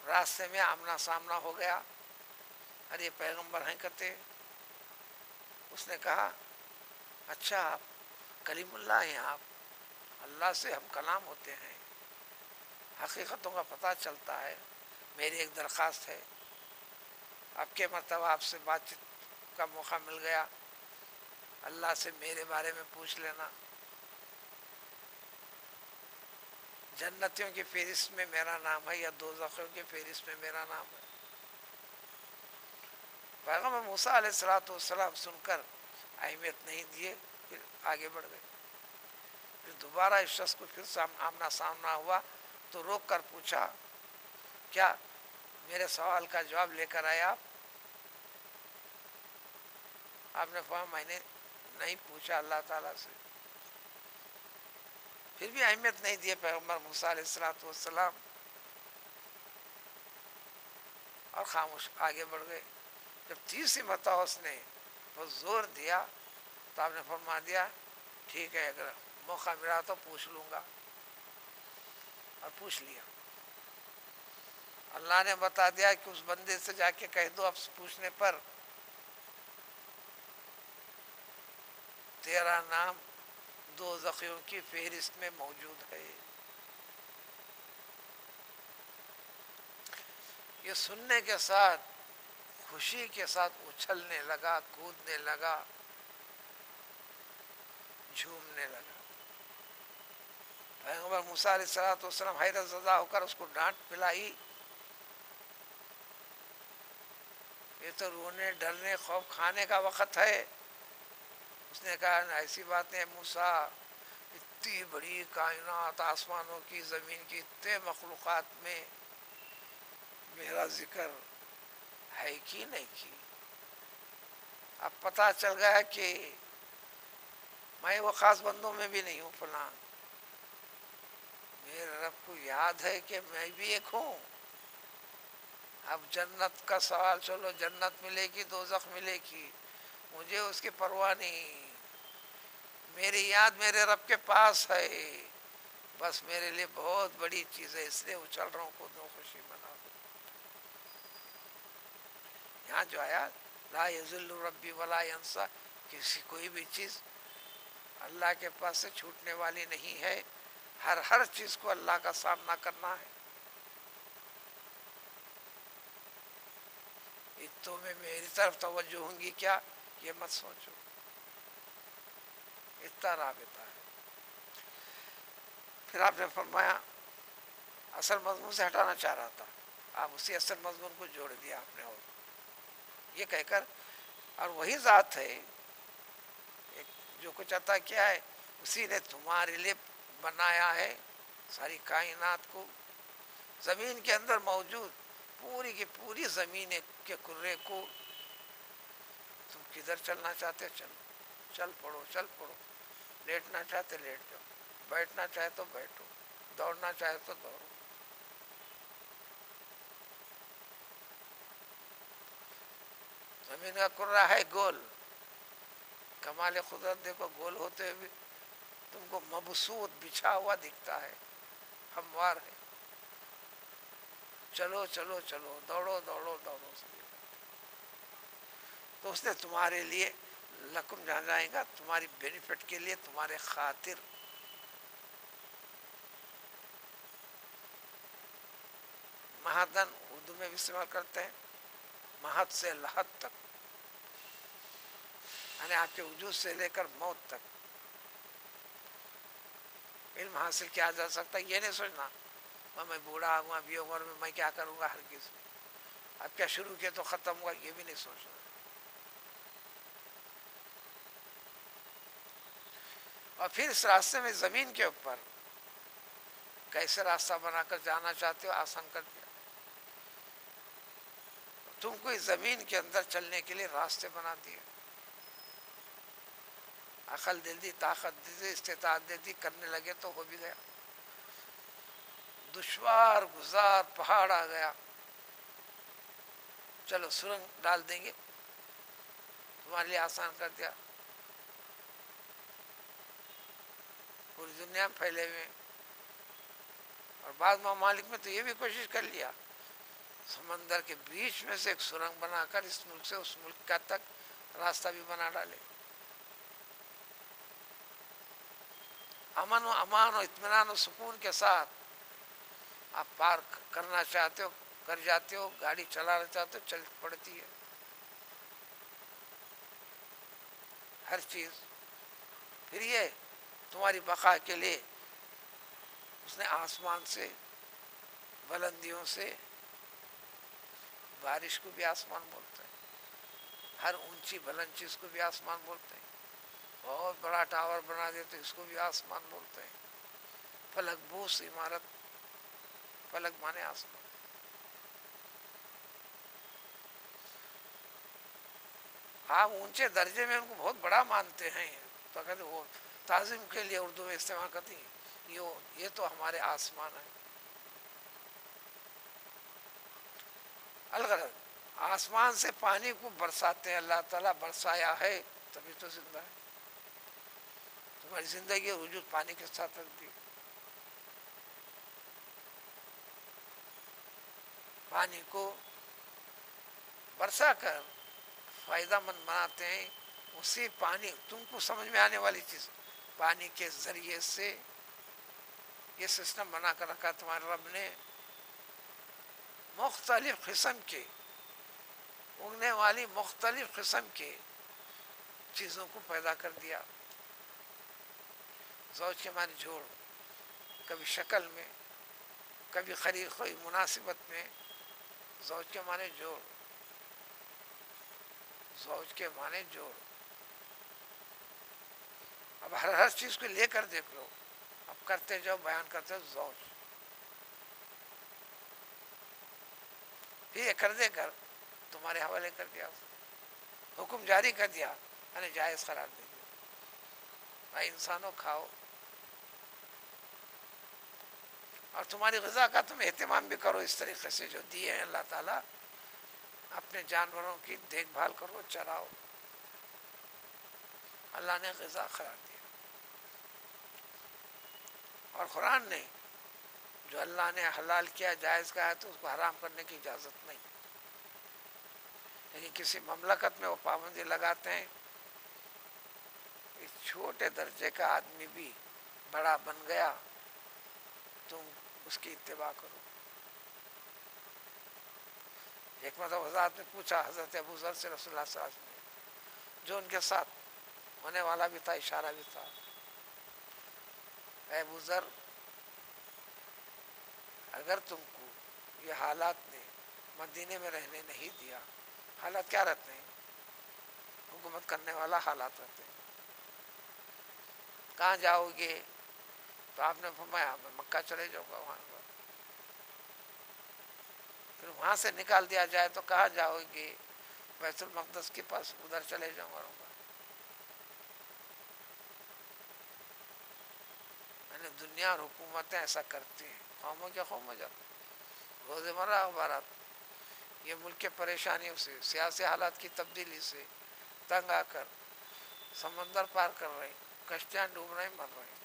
راستے میں آمنا سامنا ہو گیا، ارے پیغمبر ہیں کہتے، اس نے کہا اچھا آپ کلیم اللہ ہیں، آپ اللہ سے ہم کلام ہوتے ہیں، حقیقتوں کا پتہ چلتا ہے، میری ایک درخواست ہے، اب کے مرتبہ آپ سے بات چیت کا موقع مل گیا، اللہ سے میرے بارے میں پوچھ لینا، جنتیوں کی فہرست میں میرا نام ہے یا دوزخیوں کی فہرست میں میرا نام ہے۔ پیغمبر موسیٰ علیہ السلام سن کر اہمیت نہیں دیے، پھر آگے بڑھ گئے۔ پھر دوبارہ اس شخص کو پھر آمنا سامنا ہوا تو روک کر پوچھا کیا میرے سوال کا جواب لے کر آئے آپ نے فرمایا میں نے نہیں پوچھا اللہ تعالیٰ سے۔ پھر بھی اہمیت نہیں دیے پیغمبر موسیٰ علیہ السلام، اور خاموش آگے بڑھ گئے۔ جب تیسری مرتبہ اس نے وہ زور دیا تو آپ نے فرما دیا ٹھیک ہے، اگر موقع ملا تو پوچھ لوں گا، اور پوچھ لیا۔ اللہ نے بتا دیا کہ اس بندے سے جا کے کہہ دو اب پوچھنے پر تیرا نام دوزخیوں کی فہرست میں موجود ہے۔ یہ سننے کے ساتھ خوشی کے ساتھ اچھلنے لگا، کودنے لگا، جھومنے لگا۔ پیغمبر موسیٰ علیہ السلام حیرت زدہ ہو کر اس کو ڈانٹ پلائی، یہ تو رونے ڈرنے خوف کھانے کا وقت ہے۔ اس نے کہا ایسی بات ہے موسیٰ، اتنی بڑی کائنات، آسمانوں کی زمین کی اتنے مخلوقات میں میرا ذکر ہے کی نہیں کی؟ اب پتہ چل گیا کہ میں وہ خاص بندوں میں بھی نہیں ہوں فلاں، میرے رب کو یاد ہے کہ میں بھی ایک ہوں۔ اب جنت کا سوال، چلو جنت ملے گی دوزخ ملے گی، مجھے اس کی پرواہ نہیں، میری یاد میرے رب کے پاس ہے، بس میرے لیے بہت بڑی چیز ہے، اس لیے اچھل رہا ہوں، خود و خوشی منا رہا ہوں۔ یہاں جو آیا لا یذل ربی ولا ینسا، کسی کوئی بھی چیز اللہ کے پاس سے چھوٹنے والی نہیں ہے، ہر چیز کو اللہ کا سامنا کرنا ہے۔ تو میں میری طرف توجہ ہوں گی کیا، یہ مت سوچو، اتنا رابطہ ہے۔ پھر آپ نے فرمایا اصل مضمون سے ہٹانا چاہ رہا تھا، آپ اسی اصل مضمون کو جوڑ دیا آپ نے، اور یہ کہہ کر، اور وہی ذات ہے جو کچھ عطا کیا ہے اسی نے تمہارے لیے بنایا ہے ساری کائنات کو، زمین کے اندر موجود پوری کی پوری زمین کے کرے کو، تم کدھر چلنا چاہتے چلو، چل پڑو چل پڑو، لیٹنا چاہتے لیٹ جاؤ، بیٹھنا چاہے تو بیٹھو، دوڑنا چاہے تو دوڑو۔ زمین کا کرہ ہے گول، کمال قدرت دیکھو، گول ہوتے ہوئے بھی تم کو مبسوط بچھا ہوا دکھتا ہے، ہموار ہے، چلو چلو چلو، دوڑو دوڑو دوڑو، تو اس نے تمہارے لیے لکم جہاں جائے گا، تمہاری بینیفٹ کے لیے، تمہارے خاطر، مہدن اردو میں بھی استعمال کرتے ہیں، مہد سے لحد تک، یعنی آپ کے وجود سے لے کر موت تک علم حاصل کیا جا سکتا ہے۔ یہ نہیں سوچنا میں بوڑھا ہوں ابھی عمر میں میں کیا کروں گا، ہرگز، اب کیا شروع کیا تو ختم ہوا، یہ بھی نہیں سوچنا۔ اور پھر اس راستے میں زمین کے اوپر کیسے راستہ بنا کر جانا چاہتے ہو، آسان کر دیا تم کو، اس زمین کے اندر چلنے کے لیے راستے بنا دیے، عقل دے دی، طاقت دے دی، استطاعت دے دی، کرنے لگے تو ہو بھی گیا۔ دشوار گزار پہاڑ آ گیا، چلو سرنگ ڈال دیں گے، تمہارے لیے آسان کر دیا، پوری دنیا میں پھیلے ہوئے، اور بعض ممالک میں تو یہ بھی کوشش کر لیا سمندر کے بیچ میں سے ایک سرنگ بنا کر اس ملک سے اس ملک کا تک راستہ بھی بنا ڈالے، امن و امان و اطمینان و سکون کے ساتھ آپ پار کرنا چاہتے ہو کر جاتے ہو، گاڑی چلانا چاہتے ہو چل پڑتی ہے، ہر چیز۔ پھر یہ تمہاری بقا کے لیے اس نے آسمان سے، بلندیوں سے، بارش کو بھی آسمان بولتے ہیں، ہر اونچی بلند چیز کو بھی آسمان بولتے ہیں، بہت بڑا ٹاور بنا دیتے اس کو بھی آسمان بولتے ہیں، فلک بوس عمارت، فلک مانے آسمان۔ آپ اونچے درجے میں ان کو بہت بڑا مانتے ہیں، تو کہتے وہ تعظیم کے لیے اردو میں استعمال کرتی ہیں، یہ تو ہمارے آسمان ہیں۔ الغرض آسمان سے پانی کو برساتے ہیں اللہ تعالیٰ، برسایا ہے تبھی تو زندہ ہے، تمہاری زندگی وجود پانی کے ساتھ رکھ دی، پانی کو برسا کر فائدہ مند بناتے ہیں، اسی پانی تم کو سمجھ میں آنے والی چیز، پانی کے ذریعے سے یہ سسٹم بنا کر رکھا تمہارے رب نے، مختلف قسم کے اگنے والی مختلف قسم کے چیزوں کو پیدا کر دیا. زوج کے معنی جوڑ، کبھی شکل میں، کبھی کوئی مناسبت میں. زوج کے معنی جوڑ، زوج کے معنی جوڑ. اب ہر چیز کو لے کر دیکھ لو، اب کرتے جاؤ، بیان کرتے جاؤ زوج. یہ کر دے کر تمہارے حوالے کر دیا، حکم جاری کر دیا، یعنی جائز قرار دے دیا. بھائی انسانوں کھاؤ، اور تمہاری غذا کا تم اہتمام بھی کرو اس طریقے سے جو دیے ہیں اللہ تعالیٰ. اپنے جانوروں کی دیکھ بھال کرو، چراؤ. اللہ نے غذا قرار دیا. اور قرآن نے جو اللہ نے حلال کیا، جائز کہا ہے، تو اس کو حرام کرنے کی اجازت نہیں. لیکن کسی مملکت میں وہ پابندی لگاتے ہیں، اس چھوٹے درجے کا آدمی بھی بڑا بن گیا، تم اس کی اتباع کرو. ایک مرتبہ حضرت نے پوچھا حضرت ابو ذر سے رسول اللہ صلی اللہ علیہ وسلم نے، جو ان کے ساتھ ہونے والا بھی تھا، اشارہ بھی تھا، اے ابو ذر، اگر تم کو یہ حالات نے مدینے میں رہنے نہیں دیا، حالات کیا رہتے ہیں؟ حکومت کرنے والا حالات رہتے ہیں. کہاں جاؤ گے؟ تو آپ نے فرمایا میں مکہ چلے جاؤں گا. وہاں پر پھر وہاں سے نکال دیا جائے تو کہاں جاؤ گے؟ بیت المقدس کے پاس، ادھر چلے جاؤں گا. یعنی دنیا اور حکومتیں ایسا کرتی ہیں، قوموں کے قوم ہو جاتے ہیں. روزمرہ اخبارات یہ ملک کے پریشانیوں سے، سیاسی حالات کی تبدیلی سے تنگ آ کر سمندر پار کر رہے ہیں، کشتیاں ڈوب رہے ہیں، مر رہے ہیں.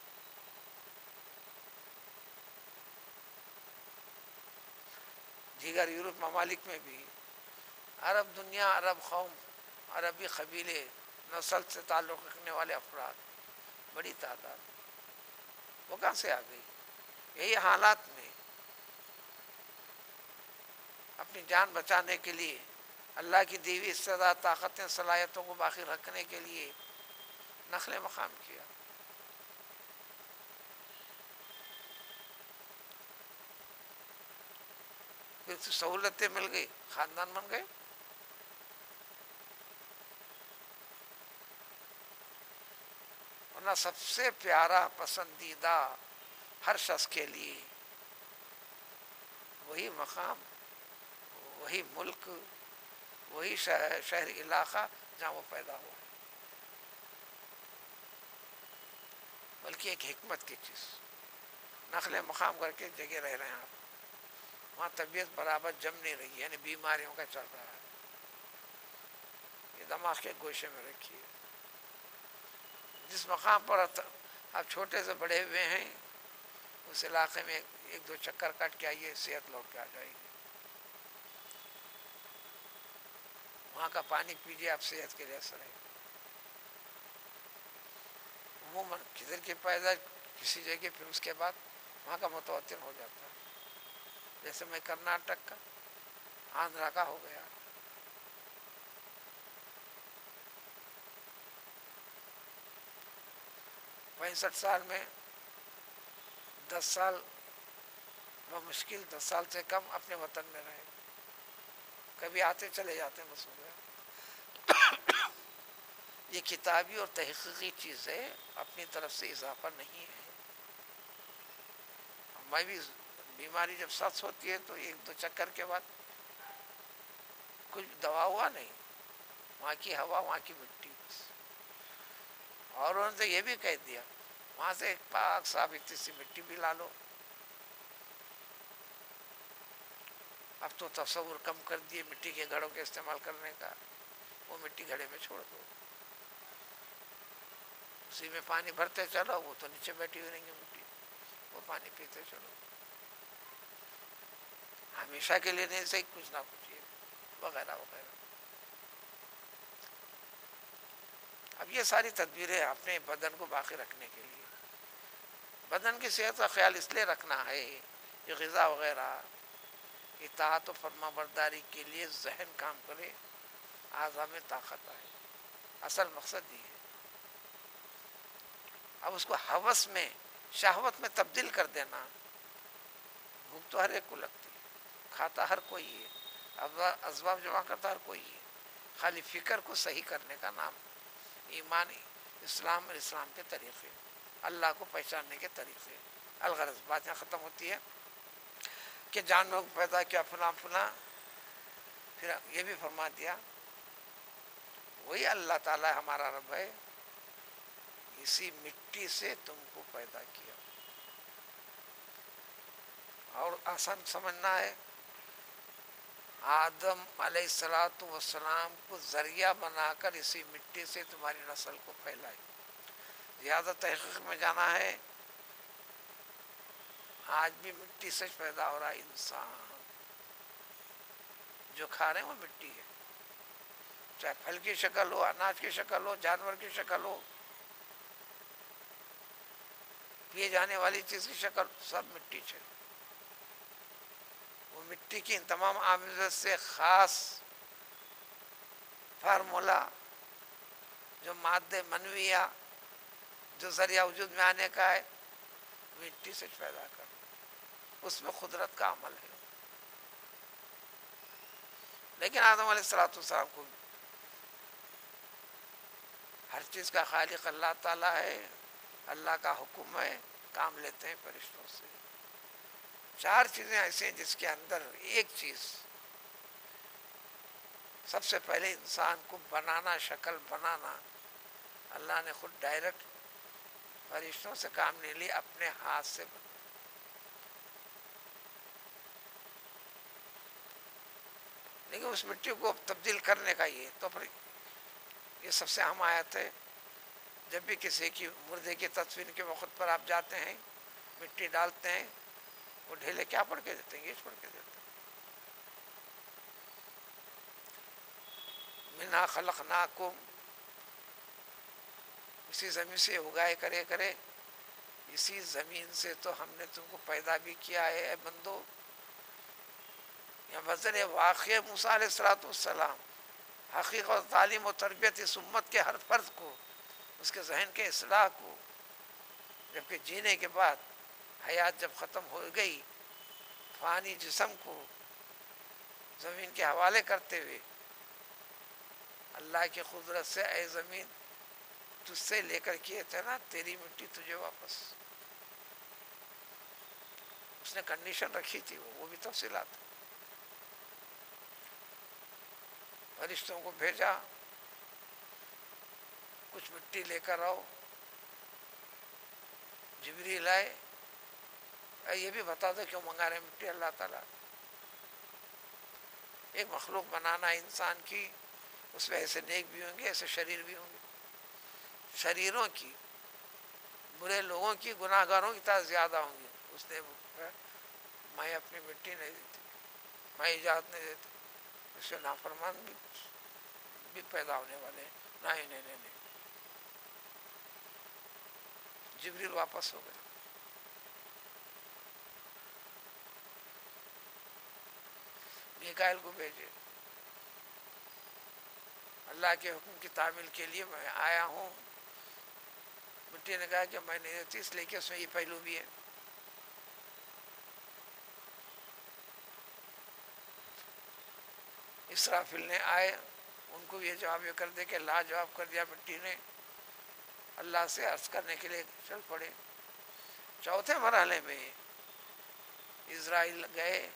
دیگر یورپ ممالک میں بھی عرب دنیا، عرب قوم، عربی قبیلے، نسل سے تعلق رکھنے والے افراد بڑی تعداد. وہ کہاں سے آ گئی؟ یہی حالات میں اپنی جان بچانے کے لیے، اللہ کی دی ہوئی استعداد، طاقتیں، صلاحیتوں کو باقی رکھنے کے لیے نقل مقام کیا. پھر سہولتیں مل گئی، خاندان بن گئے. ورنہ سب سے پیارا، پسندیدہ ہر شخص کے لیے وہی مقام، وہی ملک، وہی شہر علاقہ جہاں وہ پیدا ہوا. بلکہ ایک حکمت کی چیز، نقل مقام کر کے جگہ رہ رہے ہیں آپ، وہاں طبیعت برابر جم نہیں رہی، یعنی بیماریوں کا چل رہا ہے. یہ دماغ کے گوشے میں رکھیے. جس مقام پر آپ چھوٹے سے بڑے ہوئے ہیں، اس علاقے میں ایک دو چکر کٹ کے آئیے، صحت لوٹ کے آ جائے گی. وہاں کا پانی پیجیے، آپ صحت کے لیے اثر ہے. عموماً کدھر کی پیدا کسی جگہ، پھر اس کے بعد وہاں کا متواتر ہو جاتا ہے. جیسے میں کرناٹک کا، آندھرا کا ہو گیا. 65 سال میں 10 سال بمشکل، 10 سال سے کم اپنے وطن میں رہے. کبھی آتے چلے جاتے ہیں، بس ہو گیا. یہ کتابی اور تحقیقی چیز ہے، اپنی طرف سے اضافہ نہیں ہے. میں بھی بیماری جب سخت ہوتی ہے تو ایک دو چکر کے بعد کچھ دوا ہوا نہیں، وہاں کی ہوا، وہاں کی مٹی بس. اور انہوں نے یہ بھی کہہ دیا وہاں سے ایک پاک صاف اتنی سی مٹی بھی لا لو. اب تو تصور کم کر دیے مٹی کے گھڑوں کے استعمال کرنے کا. وہ مٹی گھڑے میں چھوڑ دو، اسی میں پانی بھرتے چلو، وہ تو نیچے بیٹھی ہوئی رہیں گی مٹی، وہ پانی پیتے چلو. ہمیشہ کے لیے نہیں، صحیح کچھ نہ کچھ وغیرہ وغیرہ. اب اب یہ ساری تدبیریں اپنے بدن کو باقی رکھنے کے لیے، بدن کی صحت کا خیال اس لیے رکھنا ہے، یہ غذا وغیرہ، اطاعت و فرما برداری کے لیے ذہن کام کرے، اعضاء میں طاقت آئے، اصل مقصد یہ ہے۔ اب اس کو ہوس میں، شہوت میں تبدیل کر دینا، بھوک تو ہر ایک کو لگتی ہے، کھاتا ہر کوئی ہے، اسباب جمع کرتا ہر کوئی ہے، خالی فکر کو صحیح کرنے کا نام ایمان، اسلام اور اسلام کے طریقے، اللہ کو پہچاننے کے طریقے۔ الغرض بات یہاں ختم ہوتی ہے کہ جانوروں کو پیدا کیا فلاں فلاں، پھر یہ بھی فرما دیا وہی اللہ تعالیٰ ہمارا رب ہے، اسی مٹی سے تم کو پیدا کیا، اور آسان سمجھنا ہے، آدم علیہ السلام کو ذریعہ بنا کر اسی مٹی سے تمہاری نسل کو پھیلائی۔ زیادہ تحقیق میں جانا ہے، آج بھی مٹی سے پیدا ہو رہا ہے انسان، جو کھا رہے ہیں وہ مٹی ہے، چاہے پھل کی شکل ہو، اناج کی شکل ہو، جانور کی شکل ہو، پیے جانے والی چیز کی شکل، سب مٹی سے۔ وہ مٹی کی ان تمام آمیزت سے خاص فارمولا، جو مادہ منویہ، جو ذریعہ وجود میں آنے کا ہے، مٹی سے پیدا کرنا، اس میں قدرت کا عمل ہے۔ لیکن آدم علیہ السلام کو ہر چیز کا خالق اللہ تعالیٰ ہے، اللہ کا حکم ہے، کام لیتے ہیں فرشتوں سے۔ چار چیزیں ایسے ہیں جس کے اندر ایک چیز سب سے پہلے انسان کو بنانا، شکل بنانا، اللہ نے خود ڈائریکٹ فرشتوں سے کام نہیں لی، اپنے ہاتھ سے بنا۔ لیکن اس مٹی کو تبدیل کرنے کا تو پھر یہ سب سے اہم آیت ہے۔ جب بھی کسی کی مردے کی تدفین کے وقت پر آپ جاتے ہیں، مٹی ڈالتے ہیں، وہ ڈھیلے کیا پڑھ کے دیتے ہیں؟ یہ پڑھ کے دیتے ہیں، منا خلقناکم، اسی زمین سے اگائے کرے، اسی زمین سے تو ہم نے تم کو پیدا بھی کیا ہے اے بندو۔ یا وزر واقع موسیٰ علیہ السلام، حقیقت تعلیم و تربیت اس امت کے ہر فرد کو، اس کے ذہن کے اصلاح کو، جبکہ جینے کے بعد حیات جب ختم ہو گئی، فانی جسم کو زمین کے حوالے کرتے ہوئے اللہ کی قدرت سے، اے زمین تجھ سے لے کر کیے تھے نا، تیری مٹی تجھے واپس، اس نے کنڈیشن رکھی تھی، وہ بھی تفصیلات۔ فرشتوں کو بھیجا، کچھ مٹی لے کر آؤ، جبریل آئے، یہ بھی بتا دو کیوں منگا رہے مٹی اللہ تعالیٰ۔ ایک مخلوق بنانا انسان کی، اس میں ایسے نیک بھی ہوں گے، ایسے شریر بھی ہوں گے، شریروں کی، برے لوگوں کی، گناہ گاروں کی تعداد زیادہ ہوں گی۔ اس نے میں اپنی مٹی نہیں دیتی، میں ایجاد نہیں دیتی، اس سے نافرمان بھی پیدا ہونے والے ہیں۔ نہیں، جبریل واپس ہو گئے۔ میکائیل کو بھیجے، اللہ کے حکم کی تعمیل کے لیے میں آیا ہوں۔ مٹی نے کہا کہ میں نہیں دیتی، اس لیے کہ اس میں یہ پہلو بھی ہے۔ اسرافیل نے آئے، ان کو یہ جواب یہ کر دے کہ لا جواب کر دیا مٹی نے، اللہ سے عرض کرنے کے لیے چل پڑے۔ چوتھے مرحلے میں اسرائیل گئے،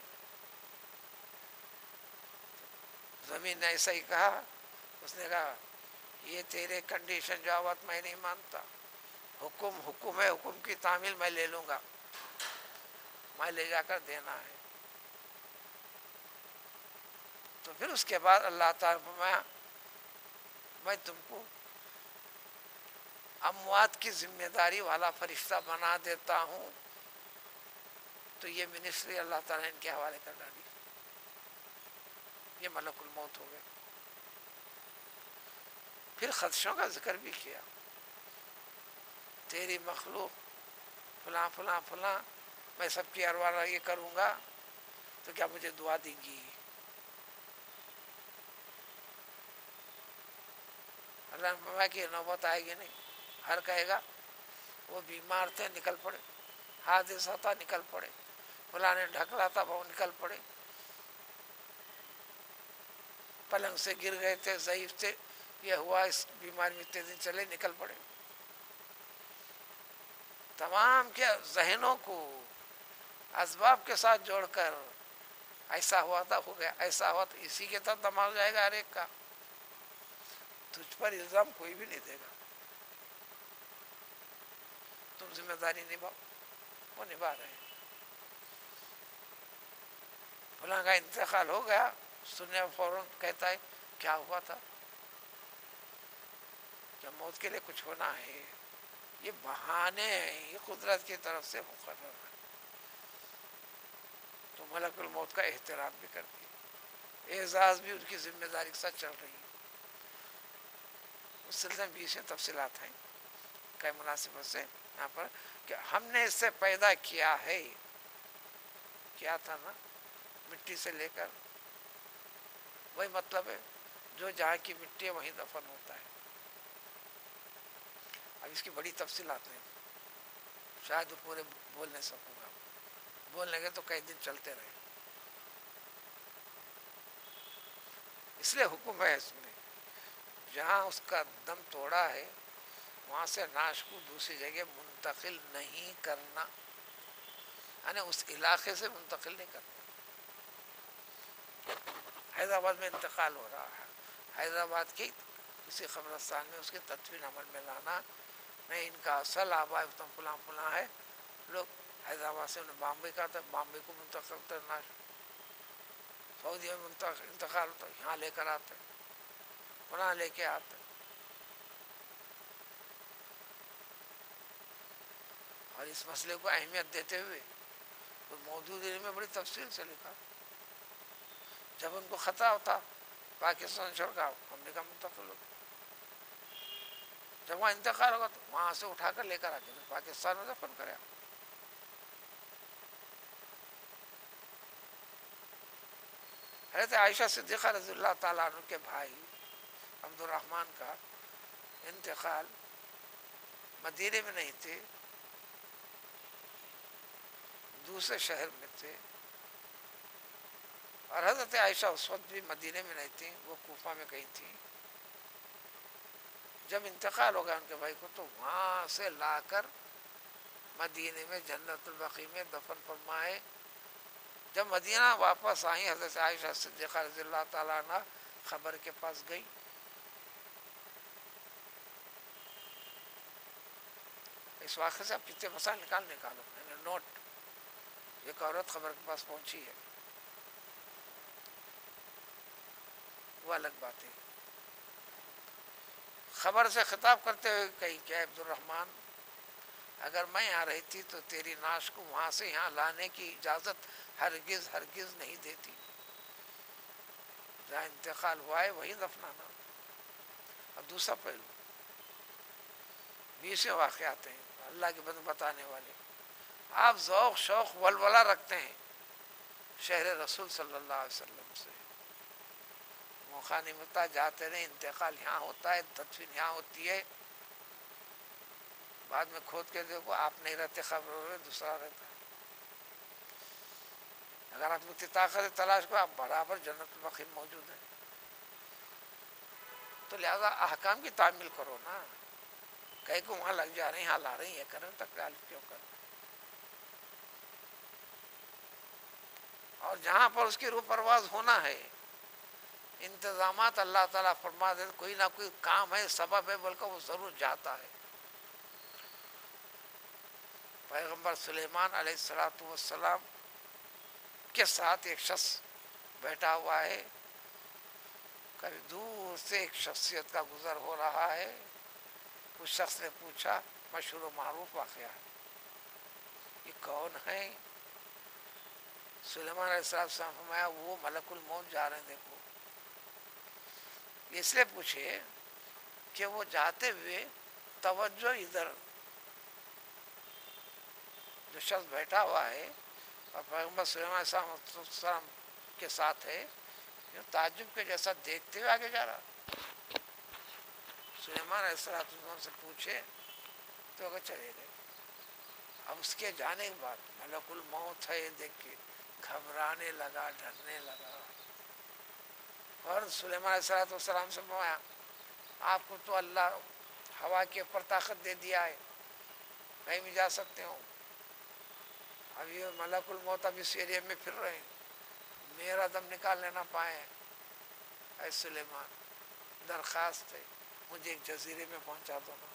زمین نے ایسا ہی کہا، اس نے کہا یہ تیرے کنڈیشن جوابات میں نہیں مانتا، حکم ہے، حکم کی تعمیل میں لے لوں گا، میں لے جا کر دینا ہے۔ تو پھر اس کے بعد اللہ تعالیٰ فرمایا میں تم کو اموات کی ذمہ داری والا فرشتہ بنا دیتا ہوں۔ تو یہ منسٹری اللہ تعالیٰ نے ان کے حوالے کر ڈالی، یہ ملک الموت ہو گئے۔ پھر خدشوں کا ذکر بھی کیا، تیری مخلوق فلاں فلاں فلاں، میں سب کی ارواح یہ کروں گا تو کیا مجھے دعا دیں گی؟ اللہ نے فرمایا کہ یہ نوبت آئے گی نہیں. ہر کہے گا وہ بیمار تھے نکل پڑے، حادثہ تھا نکل پڑے، فلاں نے ڈھکلا تھا وہ نکل پڑے، پلنگ سے گر گئے تھے، ضعیف تھے، یہ ہوا، اس بیماری میں اتنے دن چلے، نکل پڑے. تمام کے ذہنوں کو اسباب کے ساتھ جوڑ کر ایسا ہوا تھا ہو گیا، ایسا ہوا تو اسی کے تحت دماغ جائے گا ہر ایک کا. تجھ پر الزام کوئی بھی نہیں دے گا، تم ذمہ داری نبھاؤ. وہ نبھا رہے ہیں. فلاں کا انتقال ہو گیا، سننے فوراً کہتا ہے کیا ہوا تھا، کیا موت کے لیے کچھ ہونا ہے؟ یہ بہانے ہیں، یہ قدرت کی طرف سے مقرر ہے. تو ملک الموت کا احترام بھی کرتی ہے، اعزاز بھی ان کی ذمہ داری کے ساتھ چل رہی ہے. اس سلسلے میں بیچ میں تفصیلات ہیں کئی مناسبت سے یہاں پر کہ ہم نے اس سے پیدا کیا ہے. کیا تھا نا، مٹی سے لے کر، وہی مطلب ہے جو جہاں کی مٹی ہے وہیں دفن ہوتا ہے. اب اس کی بڑی تفصیلات ہیں، شاید وہ پورے بول نہیں سکوں گا، بول لیں گے تو کئی دن چلتے رہے. اس لیے حکم ہے اس میں جہاں اس کا دم توڑا ہے وہاں سے نعش کو دوسری جگہ منتقل نہیں کرنا، یعنی اس علاقے سے منتقل نہیں کرنا. حیدرآباد میں انتقال ہو رہا ہے، حیدرآباد کی کسی قبرستان میں اس کی تدفین عمل میں لانا، نہیں ان کا اصل آباء فلاں فلاں ہے. لوگ حیدرآباد سے انہیں بامبے کا تھا، بامبے کو منتقل کرنا، سعودی میں انتقال ہوتا یہاں لے کر آتے، وہاں لے کے آتے. اور اس مسئلے کو اہمیت دیتے ہوئے موجود علم میں بڑی تفصیل سے لکھا. جب ان کو خطرہ ہوتا پاکستان چھوڑ کر امریکہ منتقل ہوتا، جب وہاں انتقال ہوگا تو وہاں سے اٹھا کر لے کر آ کے پاکستان میں دفن کرے. حضرت عائشہ صدیقہ رضی اللہ تعالیٰ عنہ کے بھائی عبد الرحمن کا انتقال مدینے میں نہیں تھے، دوسرے شہر میں تھے، اور حضرت عائشہ اس وقت بھی مدینے میں نہیں تھیں، وہ کوفہ میں کہیں تھیں. جب انتقال ہو گیا ان کے بھائی کو تو وہاں سے لا کر مدینے میں جنت البقیع میں دفن فرمائے. جب مدینہ واپس آئیں حضرت عائشہ صدیقہ رضی اللہ تعالیٰ عنہ خبر کے پاس گئی. اس واقعے سے آپ کتنے مسائل نکالو، میں نے نوٹ. ایک عورت خبر کے پاس پہنچی ہے، وہ الگ بات ہے. خبر سے خطاب کرتے ہوئے کہی کہ عبد الرحمن اگر میں آ رہی تھی تو تیری نعش کو وہاں سے یہاں لانے کی اجازت ہرگز ہرگز نہیں دیتی، جہاں انتقال ہوا ہے وہی دفنانا. اب دوسرا پہلو 20 واقعات ہیں اللہ کے بندے بتانے والے. آپ ذوق شوق ولولہ رکھتے ہیں شہر رسول صلی اللہ علیہ وسلم سے، موقع نہیں ملتا، جاتے رہے، انتقال یہاں ہوتا ہے، تدفین یہاں ہوتی ہے، بعد میں کھود کے دیکھو آپ نہیں رہتے، خبر ہو رہے دوسرا رہتا ہے. اگر آپ کی طاقت تلاش کو آپ برابر جنت البقیع موجود ہیں، تو لہذا احکام کی تعمیل کرو نا. کہیں کہ وہاں لگ جا رہے ہیں، یہاں لا رہے ہیں، یہ کریں، تکلیف کیوں کریں؟ اور جہاں پر اس کی روح پرواز ہونا ہے انتظامات اللہ تعالیٰ فرما دے، کوئی نہ کوئی کام ہے، سبب ہے، بلکہ وہ ضرور جاتا ہے. پیغمبر سلیمان علیہ السلام کے ساتھ ایک شخص بیٹھا ہوا ہے، کبھی دور سے ایک شخصیت کا گزر ہو رہا ہے. اس شخص نے پوچھا، مشہور و معروف واقعہ ہے، یہ کون ہے؟ سلیمان علیہ السلام فرمایا وہ ملک الموت جا رہے ہیں. دیکھو اس لیے پوچھے کہ وہ جاتے ہوئے توجہ ادھر جو شخص بیٹھا ہوا ہے اور پیغمبر سلیمان علیہ السلام کے ساتھ ہے، تعجب کے جیسا دیکھتے ہوئے آگے جا رہا. سلیمان علیہ السلام سے پوچھے تو اگر چلے گئے. اب اس کے جانے کے بعد ملک الموت ہے دیکھ کے گھبرانے لگا، ڈرنے لگا. اور سلیمان علیہ السلام سے فرمایا آپ کو تو اللہ ہوا کے اوپر طاقت دے دیا ہے، کہیں بھی جا سکتے ہو. اب یہ ملک الموت اب اس ایریا میں پھر رہے ہیں، میرا دم نکالنے نہ پائے. اے سلیمان درخواست ہے مجھے ایک جزیرے میں پہنچا دو نا.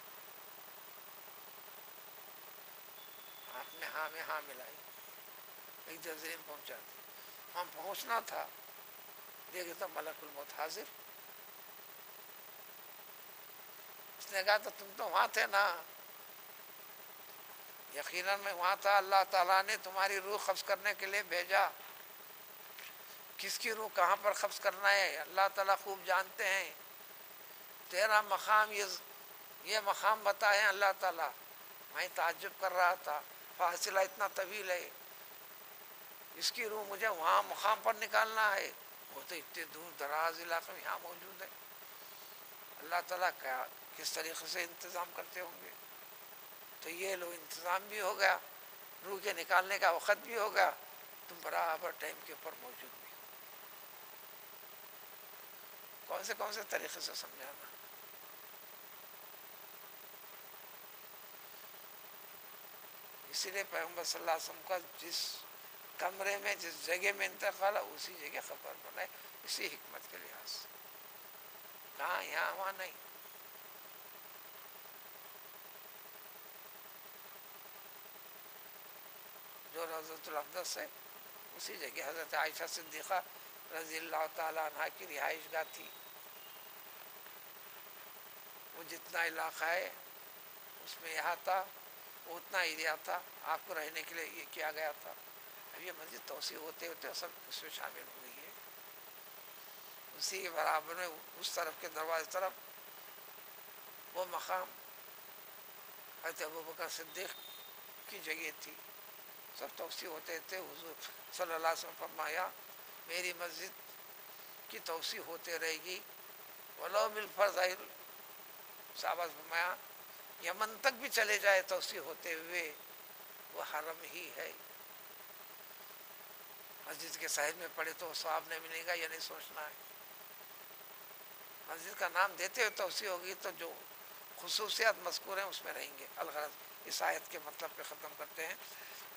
آپ نے ہاں میں ہاں ملائی، ایک جزیرے میں پہنچا دی. ہم پہنچنا تھا، دیکھے تو ملک الموت حاضر. اس نے کہا تو تم تو وہاں تھے نا. یقیناً میں وہاں تھا، اللہ تعالیٰ نے تمہاری روح قبض کرنے کے لیے بھیجا. کس کی روح کہاں پر قبض کرنا ہے اللہ تعالیٰ خوب جانتے ہیں. تیرا مقام یہ مقام بتائے اللہ تعالیٰ. میں تعجب کر رہا تھا، فاصلہ اتنا طویل ہے، اس کی روح مجھے وہاں مقام پر نکالنا ہے، وہ تو اتنے دور دراز علاقے میں یہاں موجود ہے. اللہ تعالیٰ کیا کس طریقے سے انتظام کرتے ہوں گے. تو یہ لو انتظام بھی ہو گیا، روح کے نکالنے کا وقت بھی ہو گیا، تم برابر ٹائم کے اوپر موجود بھی. کون سے طریقے سے سمجھانا. اسی لیے پیغمبر صلی اللہ علیہ وسلم کا جس کمرے میں جس جگہ میں انتقال ہے اسی جگہ خبر بنائے، اسی حکمت کے لحاظ سے. کہاں یہاں وہاں نہیں. جو روضۃ الاقدس ہے اسی جگہ حضرت عائشہ صدیقہ رضی اللہ تعالیٰ عنہ کی رہائش گاہ تھی. وہ جتنا علاقہ ہے اس میں یہاں تھا، وہ اتنا ایریا تھا آپ کو رہنے کے لیے یہ کیا گیا تھا. اب یہ مسجد توسیع ہوتے ہوتے سب اس میں شامل ہو گئی ہے. اسی کے برابر میں اس طرف کے دروازے طرف وہ مقام حضرت ابوبکر صدیق کی جگہ تھی. سب توسیع ہوتے تھے. حضور صلی اللہ علیہ وسلم فرمایا میری مسجد کی توسیع ہوتے رہے گی ولو بالفضائل. صحابہ فرمایا یمن تک بھی چلے جائے توسیع ہوتے ہوئے وہ حرم ہی ہے. مسجد کے سائد میں پڑے تو ثواب نہیں ملے گا، یہ نہیں سوچنا ہے. مسجد کا نام دیتے ہوئے توسیع ہوگی تو جو خصوصیات مذکور ہیں اس میں رہیں گے. الغرض اس آیت کے مطلب پہ ختم کرتے ہیں.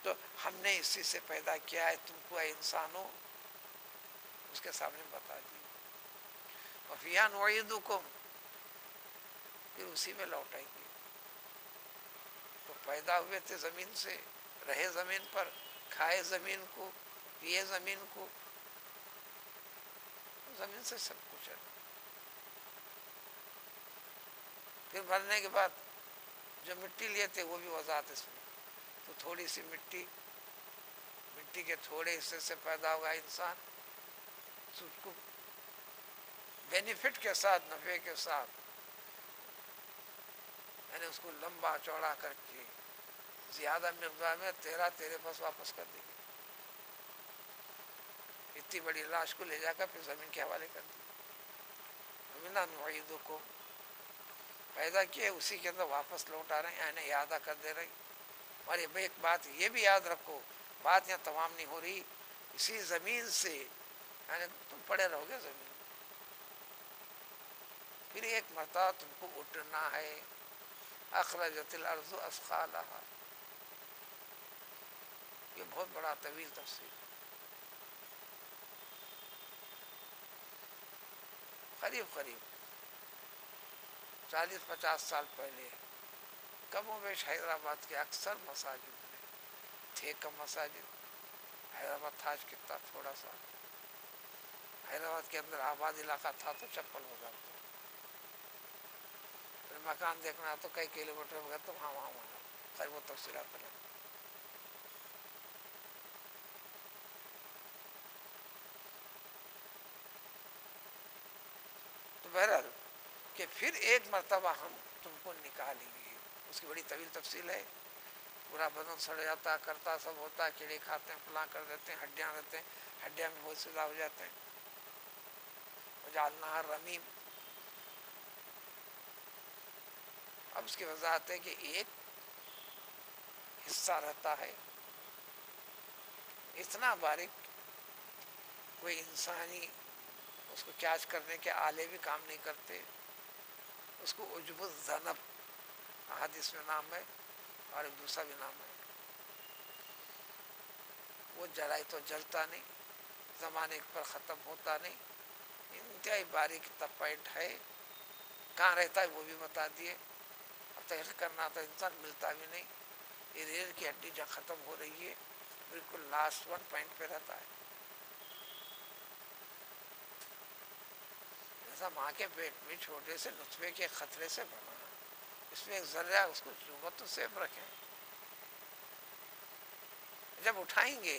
تو ہم نے اسی سے پیدا کیا ہے تم کو اے انسانوں، اس کے سامنے بتا دی. وَفِيهَا نُعِيدُكُمْ، پھر اسی میں لوٹائیں گے. تو پیدا ہوئے تھے زمین سے، رہے زمین پر، کھائے زمین کو، پیے زمین کو، زمین سے سب کچھ ہے. پھر مرنے کے بعد جو مٹی لیے تھے وہ بھی وضاحت اس میں. تو تھوڑی سی مٹی کے تھوڑے حصے سے پیدا ہوگا انسان، اس کو بینیفٹ کے ساتھ، نفع کے ساتھ، یعنی اس کو لمبا چوڑا کر کے زیادہ مقدار میں تیرے پاس واپس کر دیں گے. اتنی بڑی لاش کو لے جا کر پھر زمین کے حوالے کر دی. وَمِنْهَا نُعِيدُكُمْ، پیدا کیے اسی کے اندر واپس لوٹا رہے ہیں، یعنی یادہ کر دے رہے. اور ایک بات یہ بھی یاد رکھو، بات یہاں تمام نہیں ہو رہی. اسی زمین سے یعنی تم پڑے رہو گے زمین میں، پھر ایک مرتبہ تم کو اٹھنا ہے. اخرجت الارض اثقالها، یہ بہت بڑا طویل تفسیر. قریب 40-50 سال پہلے کم و بیش حیدرآباد کے اکثر مساجد میں تھے کم مساجد. حیدرآباد تھا کتنا تھوڑا سا، حیدرآباد کے اندر آباد علاقہ تھا تو چپل ہو جاتا. پھر مکان دیکھنا تو کئی کلومیٹر بغیر تو وہاں خیر وہ تفصیلات پر. تو بہرحال کہ پھر ایک مرتبہ ہم تم کو نکالیں گے. اس کی بڑی طویل تفصیل ہے. پورا بدن سڑ جاتا کرتا سب ہوتا ہے, کیڑے کھاتے ہیں, فلاں کر دیتے ہیں, ہڈیاں رہتے ہیں, ہڈیاں میں بہت سزا ہو جاتے ہیں. وجعلناها رمیم. اب اس کی وضاحت ہے کہ ایک حصہ رہتا ہے اتنا باریک, کوئی انسانی اس کو کیچ کرنے کے آلے بھی کام نہیں کرتے. اس کو عجب الذنب حدیث میں نام ہے, اور ایک دوسرا بھی نام ہے. وہ جلائی تو جلتا نہیں, زمانے پر ختم ہوتا نہیں, انتہائی باریک پوائنٹ ہے. کہاں رہتا ہے وہ بھی بتا دیے. اب تحقیق کرنا تو انسان ملتا بھی نہیں. یہ ریڑھ کی ہڈی جہاں ختم ہو رہی ہے بالکل لاسٹ ون پوائنٹ پہ رہتا ہے. جیسا ماں کے پیٹ میں چھوٹے سے نطفے کے خطرے سے بنا, اس میں ایک ذرہ اس کو چوبہ تو سیف رکھیں. جب اٹھائیں گے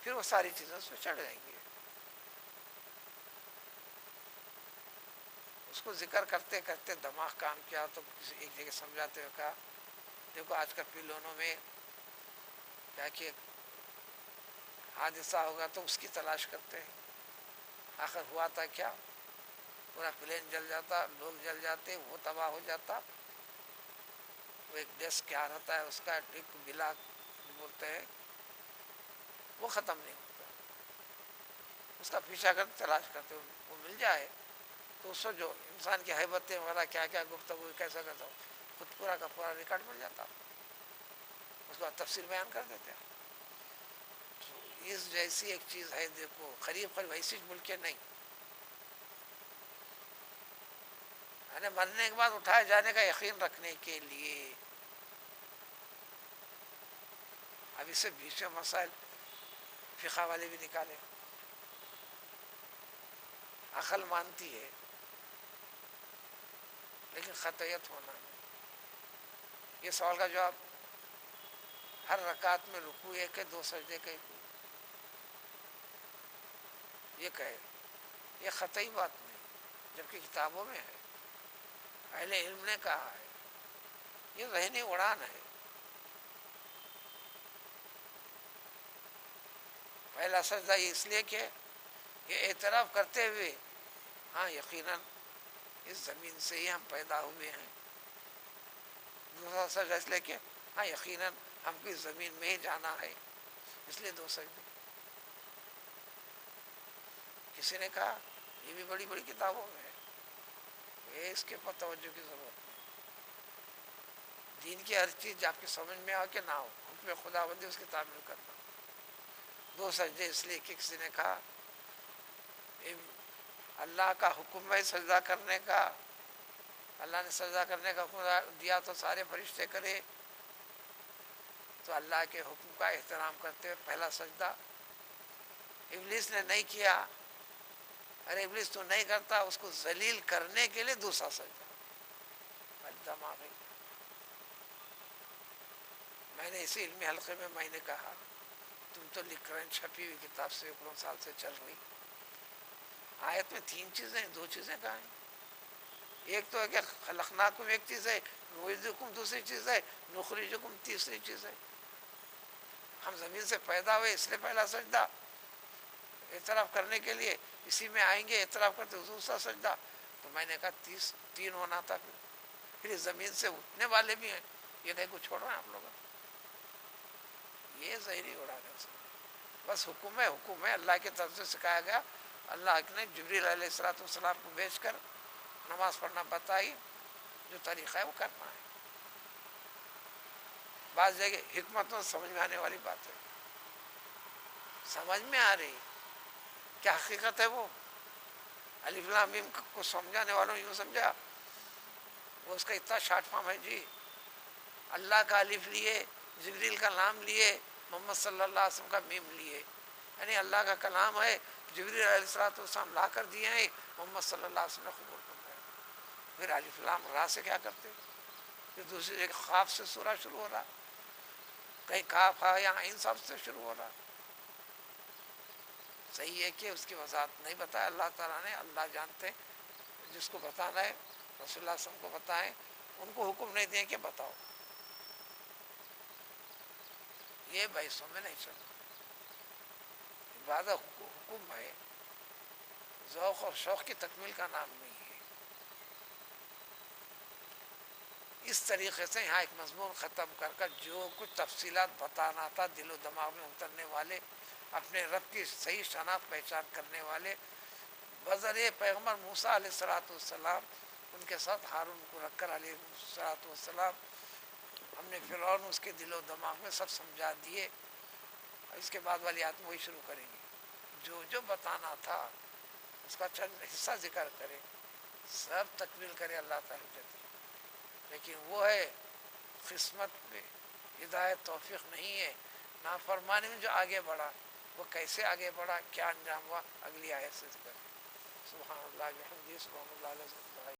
پھر وہ ساری چیزیں اس میں چڑھ جائیں گی. اس کو ذکر کرتے کرتے دماغ کام کیا تو کسی ایک جگہ سمجھاتے ہوئے کہا, دیکھو آج کل پیلونوں میں کیا کہ حادثہ ہوگا تو اس کی تلاش کرتے ہیں. آخر ہوا تھا کیا, پورا پلین جل جاتا, لوگ جل جاتے, وہ تباہ ہو جاتا. وہ ایک ڈیسک کیا رہتا ہے اس کا, ایک بلا بولتے ہیں, وہ ختم نہیں ہوتا. اس کا پیچھا کرتے تلاش کرتے وہ مل جائے تو اس کو جو انسان کی حیبتیں وغیرہ کیا کیا گفتگو کیسا کیسا خود پورا کا پورا ریکارڈ مل جاتا. اس کو تفصیل بیان کر دیتے ہیں. اس جیسی ایک چیز ہے, دیکھو قریب قریب ایسی ملکیں نہیں. یعنی مرنے کے بعد اٹھائے جانے کا یقین رکھنے کے لیے اب اس سے بیچ میں مسائل فقہ والے بھی نکالے. عقل مانتی ہے لیکن خطیت ہونا ہے. یہ سوال کا جواب, ہر رکعت میں رکوع ایک ہے, 2 سجدے کا ایک, یہ کہے یہ خطئی بات نہیں, جبکہ کتابوں میں ہے, اہل علم نے کہا ہے. یہ ذہنی اڑان ہے. پہلا سجدہ اس لیے کہ یہ اعتراف کرتے ہوئے ہاں یقیناً اس زمین سے ہی ہم پیدا ہوئے ہیں. دوسرا سجدہ اس لیے کہ ہاں یقیناً ہم کو اس زمین میں ہی جانا ہے, اس لیے 2 سجدے. کسی نے کہا یہ بھی بڑی بڑی کتابوں میں ہے, اس کے پر توجہ کی ضرورت نہیں. دین کی ہر چیز آپ کی سمجھ میں آ کے نہ ہو, حکم خدا بندی اس کی تعمیل کرنا. 2 سجدے اس لیے کہ کسی نے کہا اللہ کا حکم ہے سجدہ کرنے کا, اللہ نے سجدہ کرنے کا حکم دیا تو سارے فرشتے کرے, تو اللہ کے حکم کا احترام کرتے ہوئے پہلا سجدہ. ابلیس نے نہیں کیا, ارے ابلیس تو نہیں کرتا, اس کو ذلیل کرنے کے لیے دوسرا سجدہ. دماغ ہے. میں نے اسی علمی حلقے میں نے کہا تم تو لکھ رہے ہیں چھپی ہوئی کتاب سے 1 سال سے چل رہی, آیت میں 3 چیزیں, 2 چیزیں کہاں ہیں. ایک تو ہے کہ خلقناکم ایک چیز ہے, نعیدکم دوسری چیز ہے, نخرجکم تیسری چیز ہے. ہم زمین سے پیدا ہوئے اس لیے پہلا سجدہ اعتراف کرنے کے لیے, اسی میں آئیں گے اعتراف کرتے دوسرا سجدہ. تو میں نے کہا 3 ہونا تھا. پھر اس زمین سے اٹھنے والے بھی ہیں, یہ کہیں کو چھوڑ رہے ہیں آپ لوگ. یہ ظاہری اڑا ہے. بس حکم ہے, حکم ہے, اللہ کی طرف سے سکھایا گیا. اللہ نے جبریل علیہ السلام کو بھیج کر نماز پڑھنا بتائی, جو طریقہ ہے وہ کرنا ہے. بعض جگہ حکمت میں سمجھ میں آنے والی بات ہے, سمجھ میں آ رہی کیا حقیقت ہے. وہ الف لام میم کو سمجھانے والوں یوں سمجھا, وہ اس کا اتنا شارٹ فارم ہے جی. اللہ کا الف لیے, جبریل کا نام لیے, محمد صلی اللہ علیہ وسلم کا میم لیے, یعنی اللہ کا کلام ہے, جبریل علیہ السلام لا کر دیے ہیں, محمد صلی اللہ علیہ وسلم نے قبول کر دیا. پھر الف لام را سے کیا کرتے, پھر دوسری جگہ خواب سے سورہ شروع ہو رہا, کہیں کاف ہے یا عین صاحب سے شروع ہو رہا. صحیح ہے کہ اس کی وضاحت نہیں بتایا اللہ تعالیٰ نے, اللہ جانتے ہیں, جس کو بتانا ہے رسول اللہ صلی اللہ علیہ وسلم کو بتائیں، ان کو حکم نہیں دیں کہ بتاؤ، یہ بحثوں میں نہیں چلنا. عبادت حکم ہے، ذوق اور شوق کی تکمیل کا نام نہیں ہے. اس طریقے سے یہاں ایک مضمون ختم کر جو کچھ تفصیلات بتانا تھا دل و دماغ میں اترنے والے، اپنے رب کی صحیح شناخت پہچان کرنے والے، بذریعہ پیغمبر موسیٰ علیہ السلام ان کے ساتھ ہارون کو رکھ کر علیہ السلام ہم نے فرعون اس کے دل و دماغ میں سب سمجھا دیے. اس کے بعد والی آیت وہی شروع کریں گے، جو بتانا تھا اس کا چند حصہ ذکر کرے، سب تکمیل کرے اللہ تعالیٰ جاتی. لیکن وہ ہے قسمت میں ہدایت توفیق نہیں ہے. نافرمانی میں جو آگے بڑھا وہ کیسے آگے بڑھا، کیا انجام ہوا، اگلی آیت سے ذکر. سبحان اللہ بحمدہ، سبحان اللہ العظیم.